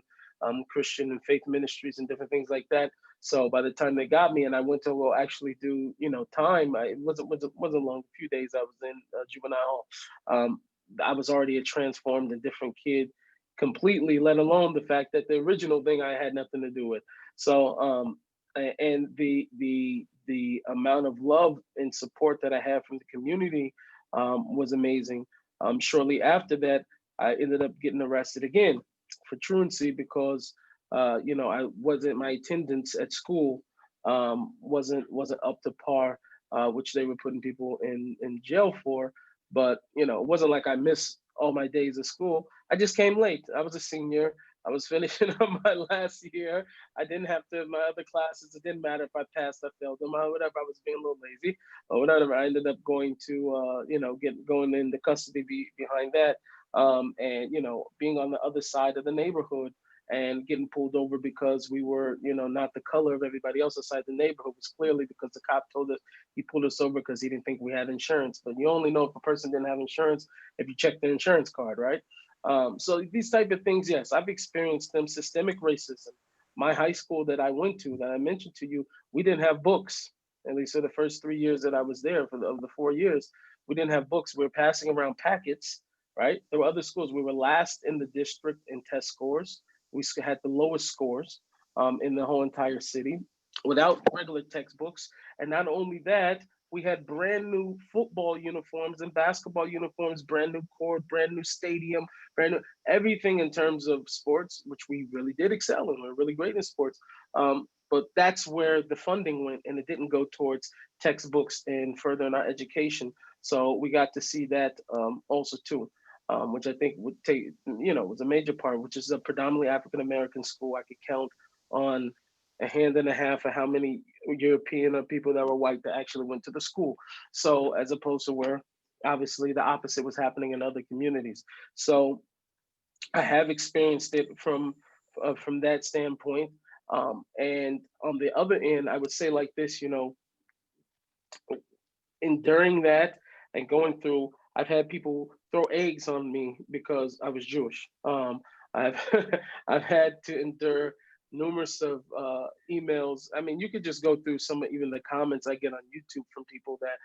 Christian and faith ministries and different things like that. So by the time they got me and I went to go actually do, you know, time, it wasn't long. A few days I was in juvenile hall. I was already a transformed and different kid completely, let alone the fact that the original thing I had nothing to do with. So and the amount of love and support that I had from the community was amazing. Shortly after that, I ended up getting arrested again for truancy because you know, my attendance at school wasn't up to par, which they were putting people in jail for. But you know, it wasn't like I missed all my days of school. I just came late. I was a senior. I was finishing up my last year. I didn't have to my other classes. It didn't matter if I passed or failed them or whatever. I was being a little lazy or whatever. I ended up going to you know, going into custody behind that, and you know, being on the other side of the neighborhood and getting pulled over because we were, you know, not the color of everybody else inside the neighborhood. Was clearly because the cop told us he pulled us over because he didn't think we had insurance. But you only know if a person didn't have insurance if you check their insurance card, right? So these type of things, yes, I've experienced them. Systemic racism. My high school that I went to, that I mentioned to you, we didn't have books. At least for the first 3 years that I was there, of the 4 years, we didn't have books. We were passing around packets, right? There were other schools. We were last in the district in test scores. We had the lowest scores in the whole entire city without regular textbooks. And not only that, we had brand new football uniforms and basketball uniforms, brand new court, brand new stadium, brand new everything in terms of sports, which we really did excel in. We're really great in sports. but that's where the funding went, and it didn't go towards textbooks and furthering our education. So we got to see that also too, which I think would take, was a major part, which is a predominantly African American school. I could count on a hand and a half of how many European or people that were white that actually went to the school. So as opposed to where obviously the opposite was happening in other communities. So I have experienced it from that standpoint. And on the other end, I would say like this, enduring that and going through, I've had people throw eggs on me because I was Jewish. I've I've had to endure numerous of emails. I mean, you could just go through some of even the comments I get on YouTube from people that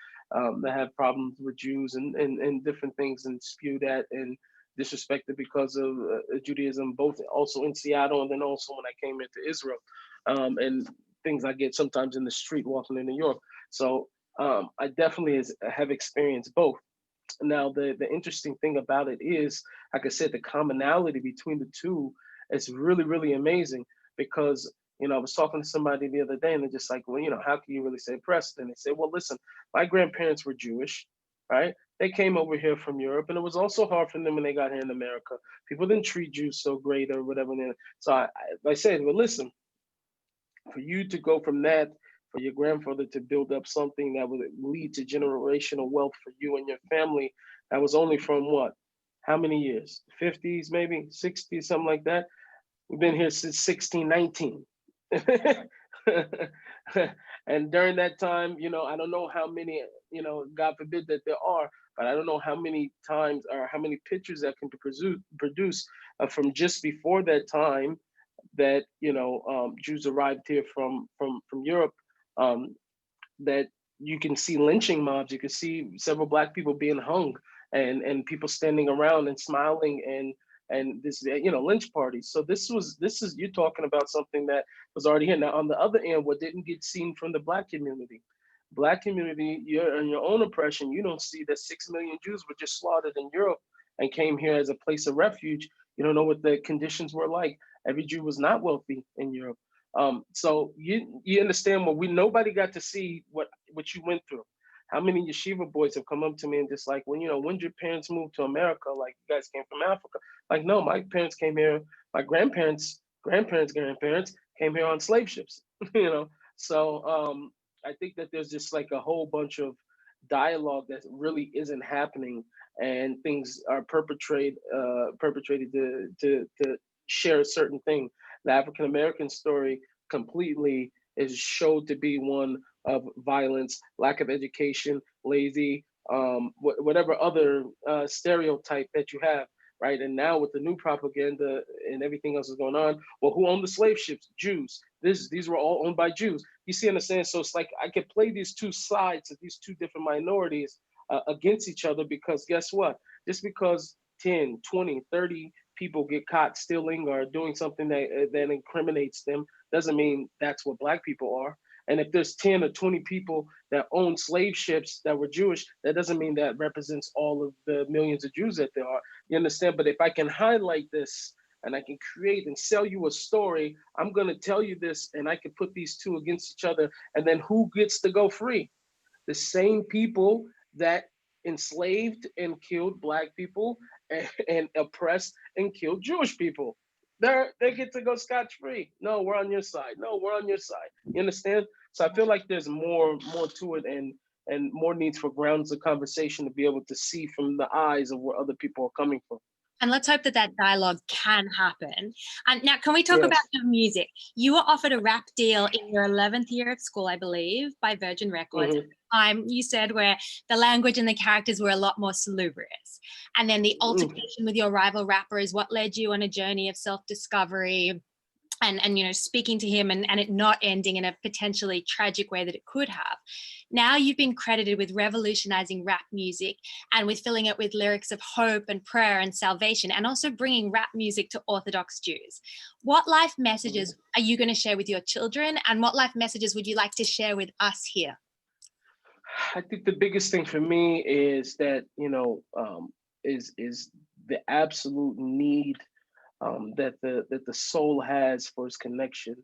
have problems with Jews and different things, and spew that and disrespected because of Judaism, both also in Seattle and then also when I came into Israel, and things I get sometimes in the street walking in New York. So I definitely have experienced both. Now, the interesting thing about it is, like I said, the commonality between the two is really, really amazing, because, I was talking to somebody the other day and they're just like, well, how can you really say oppressed? And they say, well, listen, my grandparents were Jewish, right? They came over here from Europe, and it was also hard for them when they got here in America. People didn't treat Jews so great or whatever. So I said, well, listen, for you to go from that, for your grandfather to build up something that would lead to generational wealth for you and your family, that was only from what? How many years? 50s, maybe 60s, something like that. We've been here since 1619. And during that time, I don't know how many, God forbid that there are, but I don't know how many times or how many pictures that can be produced from just before that time that Jews arrived here from Europe, that you can see lynching mobs. You can see several Black people being hung, and people standing around and smiling, and this lynch parties. So this is you're talking about something that was already here. Now on the other end, what didn't get seen from the Black community, you're in your own oppression. You don't see that 6 million Jews were just slaughtered in Europe and came here as a place of refuge. You don't know what the conditions were like. Every Jew was not wealthy in Europe. So you understand what nobody got to see what you went through. How many yeshiva boys have come up to me and just like, when did your parents move to America? Like, you guys came from Africa. Like, no, my parents came here. My grandparents came here on slave ships. So I think that there's just like a whole bunch of dialogue that really isn't happening, and things are perpetrated to share a certain thing. The African American story completely is showed to be one of violence, lack of education, lazy, whatever other stereotype that you have, right? And now with the new propaganda and everything else is going on, well, who owned the slave ships? Jews. These were all owned by Jews. You see, understand? So it's like I could play these two sides of these two different minorities against each other, because guess what? Just because 10, 20, 30 people get caught stealing or doing something that incriminates them doesn't mean that's what Black people are. And if there's 10 or 20 people that own slave ships that were Jewish, that doesn't mean that represents all of the millions of Jews that there are. You understand? But if I can highlight this and I can create and sell you a story, I'm going to tell you this, and I can put these two against each other. And then who gets to go free? The same people that enslaved and killed Black people and oppressed and killed Jewish people. They get to go scot-free. No, we're on your side. No, we're on your side. You understand? So I feel like there's more to it, and more needs for grounds of conversation to be able to see from the eyes of where other people are coming from. And let's hope that dialogue can happen. And now, can we talk Yes. about the music? You were offered a rap deal in your 11th year of school, I believe, by Virgin Records. Mm-hmm. You said where the language and the characters were a lot more salubrious. And then the altercation with your rival rapper is what led you on a journey of self-discovery and speaking to him and it not ending in a potentially tragic way that it could have. Now you've been credited with revolutionizing rap music and with filling it with lyrics of hope and prayer and salvation, and also bringing rap music to Orthodox Jews. What life messages are you going to share with your children, and what life messages would you like to share with us here? I think the biggest thing for me is that, is the absolute need that the soul has for its connection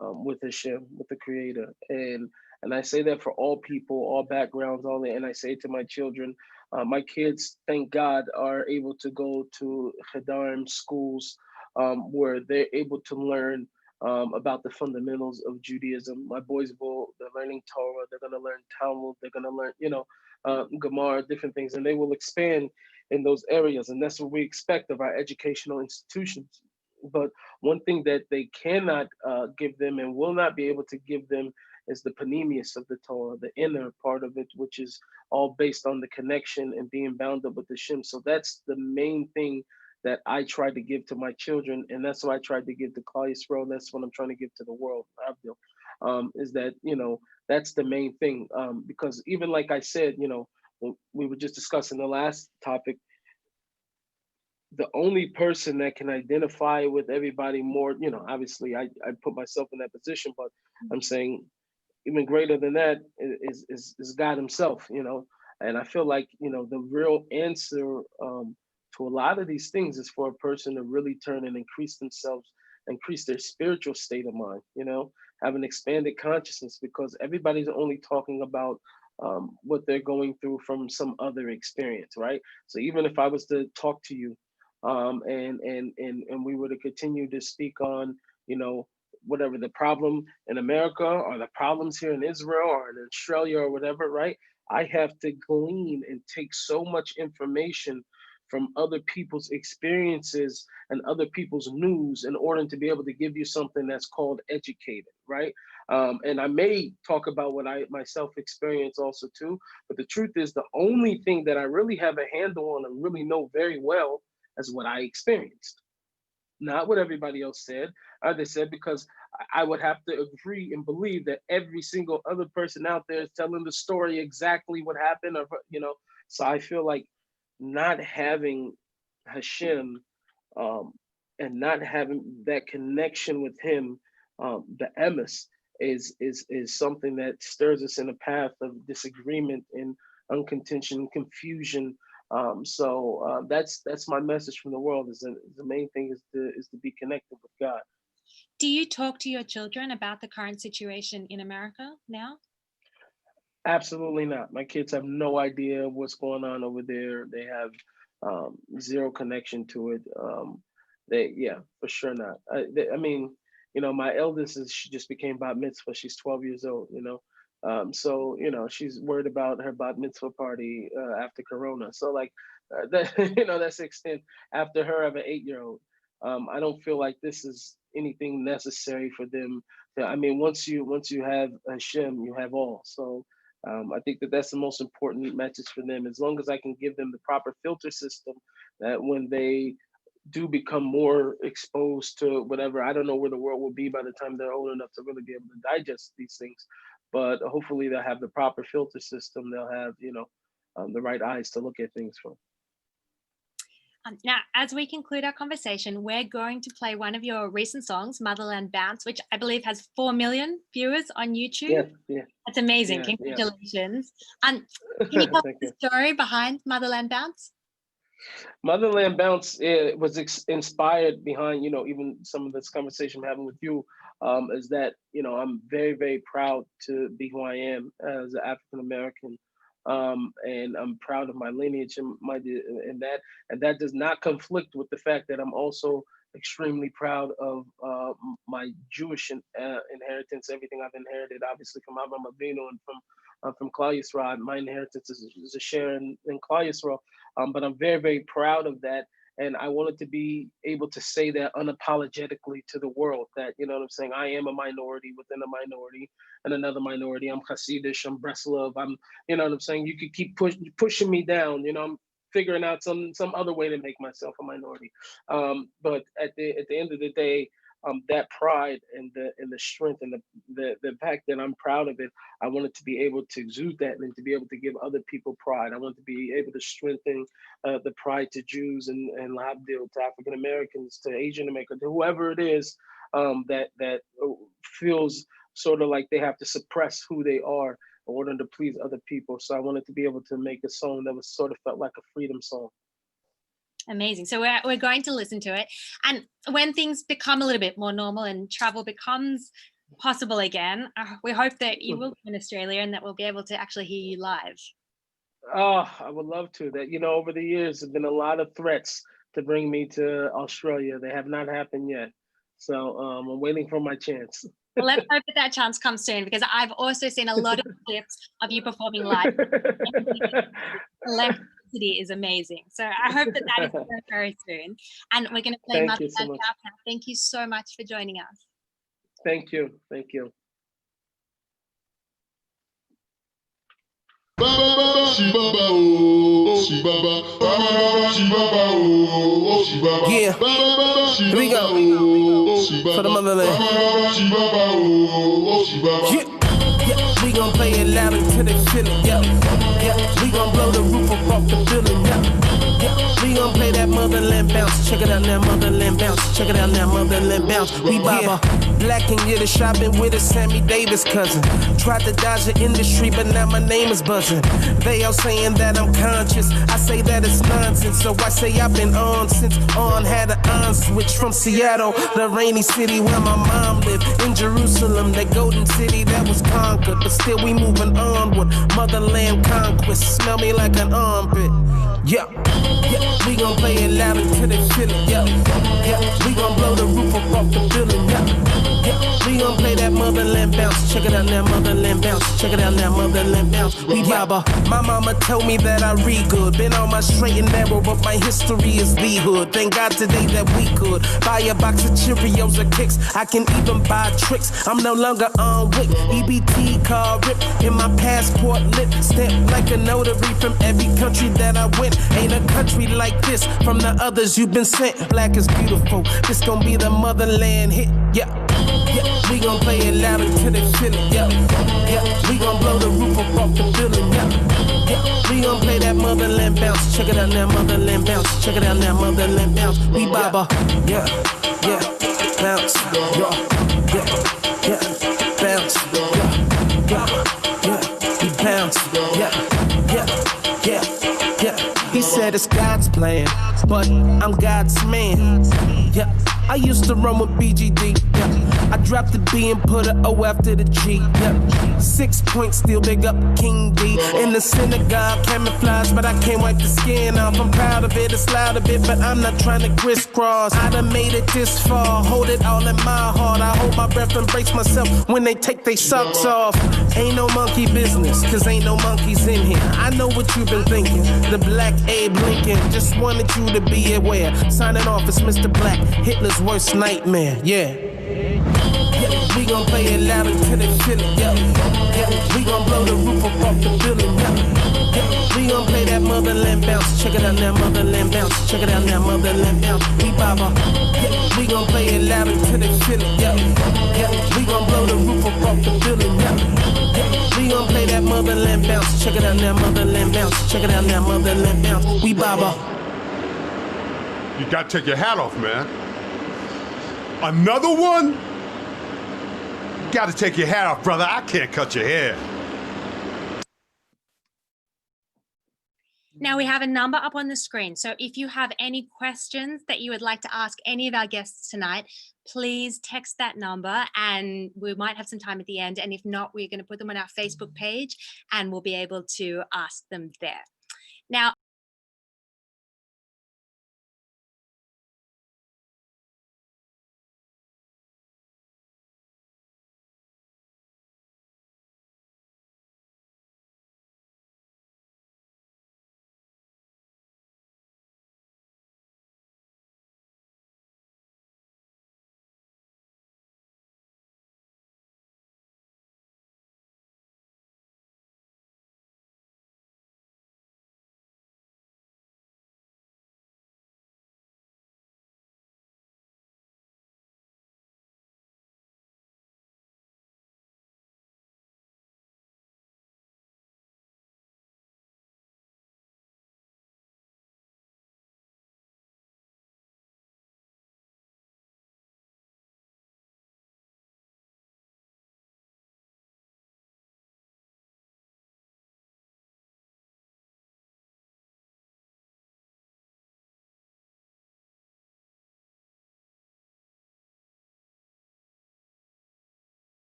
with Hashem, with the Creator. And I say that for all people, all backgrounds, all that. And I say to my children, my kids, thank God, are able to go to Chedarim schools where they're able to learn about the fundamentals of Judaism. My boys they're learning Torah, they're going to learn Talmud, they're going to learn, Gemara, different things, and they will expand in those areas. And that's what we expect of our educational institutions. But one thing that they cannot give them and will not be able to give them is the panemius of the Torah, the inner part of it, which is all based on the connection and being bound up with the Shem. So that's the main thing that I try to give to my children, and that's what I tried to give to Klal Yisrael. That's what I'm trying to give to the world, is that, that's the main thing. Because even like I said, we were just discussing the last topic, the only person that can identify with everybody more, obviously I put myself in that position, but I'm saying even greater than that is God himself, and I feel like, the real answer to a lot of these things is for a person to really turn and increase themselves, increase their spiritual state of mind, have an expanded consciousness, because everybody's only talking about what they're going through from some other experience, right? So even if I was to talk to you and we were to continue to speak on, whatever the problem in America or the problems here in Israel or in Australia or whatever, right? I have to glean and take so much information from other people's experiences and other people's news in order to be able to give you something that's called educated, right? And I may talk about what I myself experience also too, but the truth is the only thing that I really have a handle on and really know very well is what I experienced. Not what everybody else said. They said, because I would have to agree and believe that every single other person out there is telling the story exactly what happened, or so I feel like not having Hashem and not having that connection with him, the emes, is something that stirs us in a path of disagreement and uncontention, confusion. So that's my message from the world. Is the main thing is to be connected with God. Do you talk to your children about the current situation in America now? Absolutely not. My kids have no idea what's going on over there. They have zero connection to it. For sure not. I mean, my eldest she just became bat mitzvah. She's 12 years old. So she's worried about her bat mitzvah party after Corona. So like that, that's the extent. After her, I have an 8-year-old. I don't feel like this is anything necessary for them. I mean, once you have Hashem, you have all. So I think that's the most important message for them. As long as I can give them the proper filter system, that when they do become more exposed to whatever, I don't know where the world will be by the time they're old enough to really be able to digest these things. But hopefully they'll have the proper filter system. They'll have, the right eyes to look at things from. Now, as we conclude our conversation, we're going to play one of your recent songs, Motherland Bounce, which I believe has 4 million viewers on YouTube. Yeah. That's amazing. Yeah, Congratulations. Can you tell us the story behind Motherland Bounce? Motherland Bounce was inspired behind, even some of this conversation I'm having with you, is that, I'm very, very proud to be who I am as an African American. And I'm proud of my lineage and that does not conflict with the fact that I'm also extremely proud of my Jewish inheritance, everything I've inherited, obviously from Avraham Avinu and from Klal Yisrael. My inheritance is a share in Klal Yisrael, but I'm very, very proud of that. And I wanted to be able to say that unapologetically to the world, that, you know what I'm saying, I am a minority within a minority and another minority. I'm Hasidish, I'm Breslov, I'm, you know what I'm saying? You could keep pushing me down, I'm figuring out some other way to make myself a minority. But at the end of the day, that pride and the strength and the fact that I'm proud of it, I wanted to be able to exude that and to be able to give other people pride. I want to be able to strengthen the pride to Jews and Labdil, to African Americans, to Asian Americans, to whoever it is that feels sort of like they have to suppress who they are in order to please other people. So I wanted to be able to make a song that was sort of felt like a freedom song. Amazing. So we're going to listen to it. And when things become a little bit more normal and travel becomes possible again. We hope that you will be in Australia and that we'll be able to actually hear you live. Oh, I would love to. That, over the years, there've been a lot of threats to bring me to Australia. They have not happened yet. So I'm waiting for my chance. Well, let's hope that chance comes soon, because I've also seen a lot of clips of you performing live. Electricity is amazing. So I hope that is very, very soon. And we're going to play Thank Mother you so Land much. Out now. Thank you so much for joining us. Thank you. Thank you. Yeah, here we go. For the motherland. Yeah, we gon' play it loud until they feel it. Yeah, we gon' blow the roof up off the building. Yeah, we gon' play that motherland bounce. Check it out now, motherland bounce. Check it out now, motherland bounce. We Baba. Black and Yiddish, shopping with a Sammy Davis cousin. Tried to dodge the industry, but now my name is buzzing. They all saying that I'm conscious. I say that it's nonsense. So I say I've been on since on had an on switch from Seattle, the rainy city where my mom lived. In Jerusalem, that golden city that was conquered. But still we moving onward. Motherland conquest, smell me like an armpit. Yeah, we gon' play it loud until they feel it. Yeah, we gon' blow the roof up off the building. Yeah, we gon' play that motherland bounce. Check it out now, motherland bounce. Check it out now, motherland bounce. We Baba. My mama told me that I read good. Been on my straight and narrow, but my history is the hood. Thank God today that we could buy a box of Cheerios or Kicks. I can even buy tricks. I'm no longer on WIC. EBT card rip in my passport lit. Stamped like a notary from every country that I went. Ain't a country like this from the others you've been sent. Black is beautiful. This gon' be the motherland hit. Yeah, we gon' play it loud until they feel it. Yeah, we gon' blow the roof up off the building. Yeah, we gon' play that motherland bounce. Check it out now, motherland bounce. Check it out now, motherland bounce. We Baba. Yeah, bounce. Yeah, bounce. Yeah, we bounce. Yeah. He said it's God's plan, but I'm God's man. Yeah, I used to run with BGD. Yeah, I dropped the B and put an O after the G. Yeah, 6 points, still big up King D. In the synagogue, camouflage, but I can't wipe the skin off. I'm proud of it, it's loud a bit, but I'm not trying to crisscross. I done made it this far, hold it all in my heart. I hold my breath and brace myself when they take their socks off. Ain't no monkey business, cause ain't no monkeys in here. I know what you've been thinking, the black Abe Lincoln. Just wanted you to be aware. Signing off as Mr. Black, Hitler's worst nightmare. Yeah, we gon' play it loud until they feel it. Yeah, we gon' blow the roof up off the building. Yeah, we gon' play that motherland bounce. Check it out now, motherland bounce. Check it out now, motherland bounce. We Baba. Yeah, we gon' play it loud until they feel it. Yeah, we gon' blow the roof up off the building. Yeah, we gon' play that motherland bounce. Check it out now, motherland bounce. Check it out now, motherland bounce. We Baba. You gotta take your hat off, man. Another one? You gotta take your hat off, brother. I can't cut your hair. Now we have a number up on the screen. So if you have any questions that you would like to ask any of our guests tonight, please text that number and we might have some time at the end. And if not, we're going to put them on our Facebook page and we'll be able to ask them there. Now,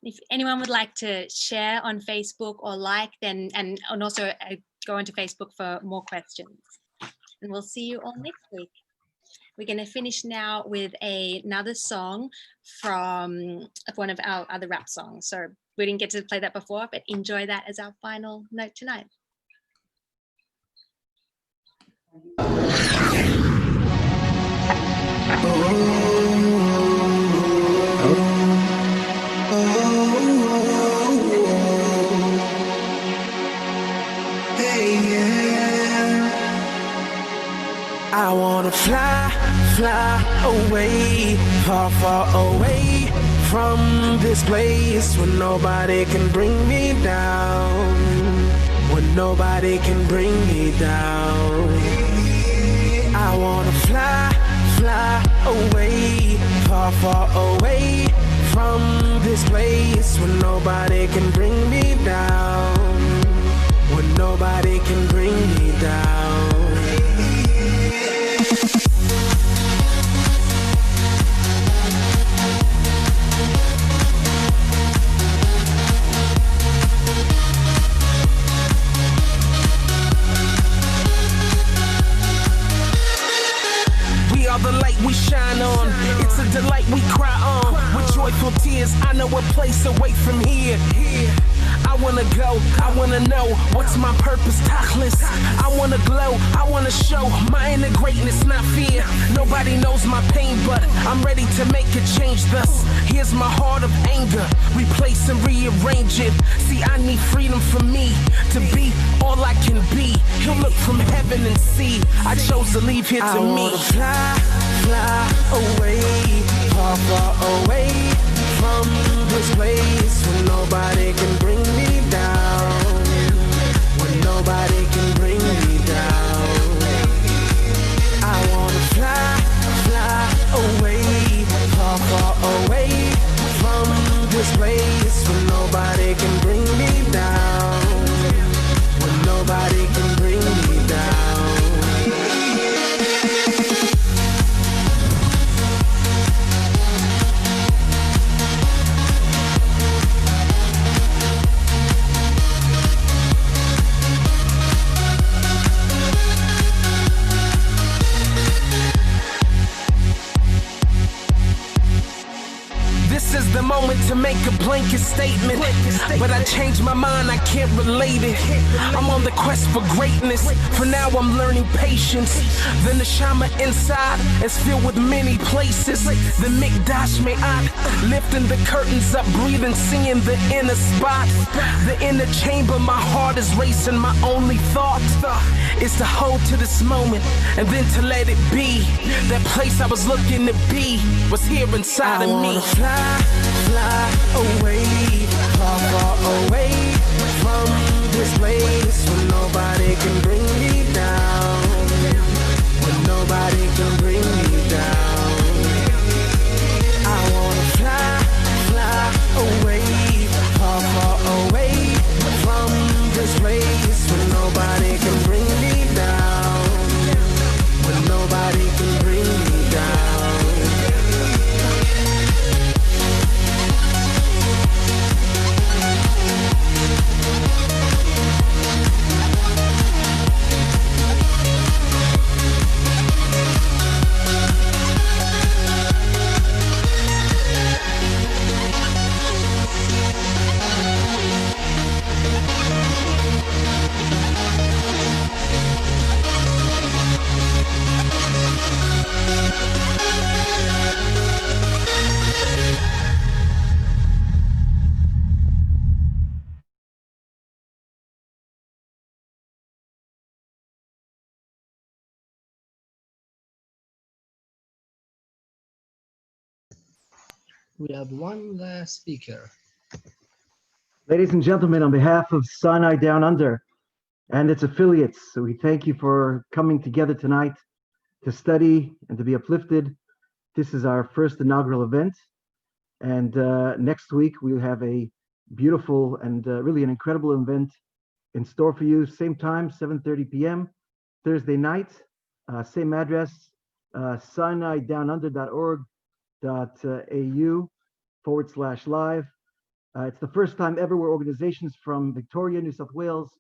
If anyone would like to share on Facebook or like, then and also go onto Facebook for more questions. And we'll see you all next week. We're going to finish now with another song from one of our other rap songs. So we didn't get to play that before, but enjoy that as our final note tonight. I wanna fly away, far, far away from this place where nobody can bring me down, where nobody can bring me down. I wanna fly away, far, far away from this place where nobody can bring me down, where nobody can bring me down. The light we shine on, it's a delight we cry on. With joyful tears, I know a place away from here. I wanna go, I wanna know what's my purpose, tachlis. I wanna glow, I wanna show my inner greatness, not fear. Nobody knows my pain, but I'm ready to make a change. Thus, here's my heart of anger, replace and rearrange it. See, I need freedom for me to be all I can be. He'll look from heaven and see I chose to leave here to me. Fly away, far, far away from this place where nobody can bring me down, where nobody can bring me down. I wanna fly away, far, far away from this place where nobody can bring me down, where nobody can bring me down. This is the moment to make a blanket statement, but I changed my mind, I can't relate it. I'm on the quest for greatness, for now I'm learning patience. The neshama inside is filled with many places. The mikdash me'at, lifting the curtains up, breathing, seeing the inner spot. The inner chamber, my heart is racing, my only thought is to hold to this moment, and then to let it be. That place I was looking to be was here inside of me. Fly away, far, far away from this place where nobody can bring me down, where nobody can bring me down. I wanna fly away, far, far away from this place where nobody can bring me down, where nobody can bring me down. We have one last speaker. Ladies and gentlemen, on behalf of Sinai Down Under and its affiliates, so we thank you for coming together tonight to study and to be uplifted. This is our first inaugural event, and next week we'll have a beautiful and really an incredible event in store for you. Same time, 7:30 p.m. Thursday night, same address, sinaiDownUnder.org.au/live. It's the first time ever where organizations from Victoria, New South Wales,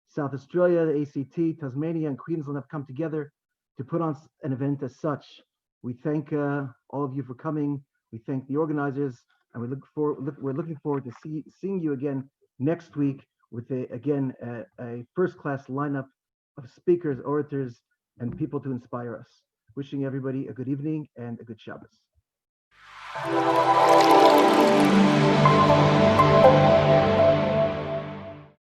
South Australia, the ACT, Tasmania, and Queensland have come together to put on an event as such. We thank all of you for coming. We thank the organizers, and we're looking forward to seeing you again next week with a first-class lineup of speakers, orators, and people to inspire us. Wishing everybody a good evening and a good Shabbos.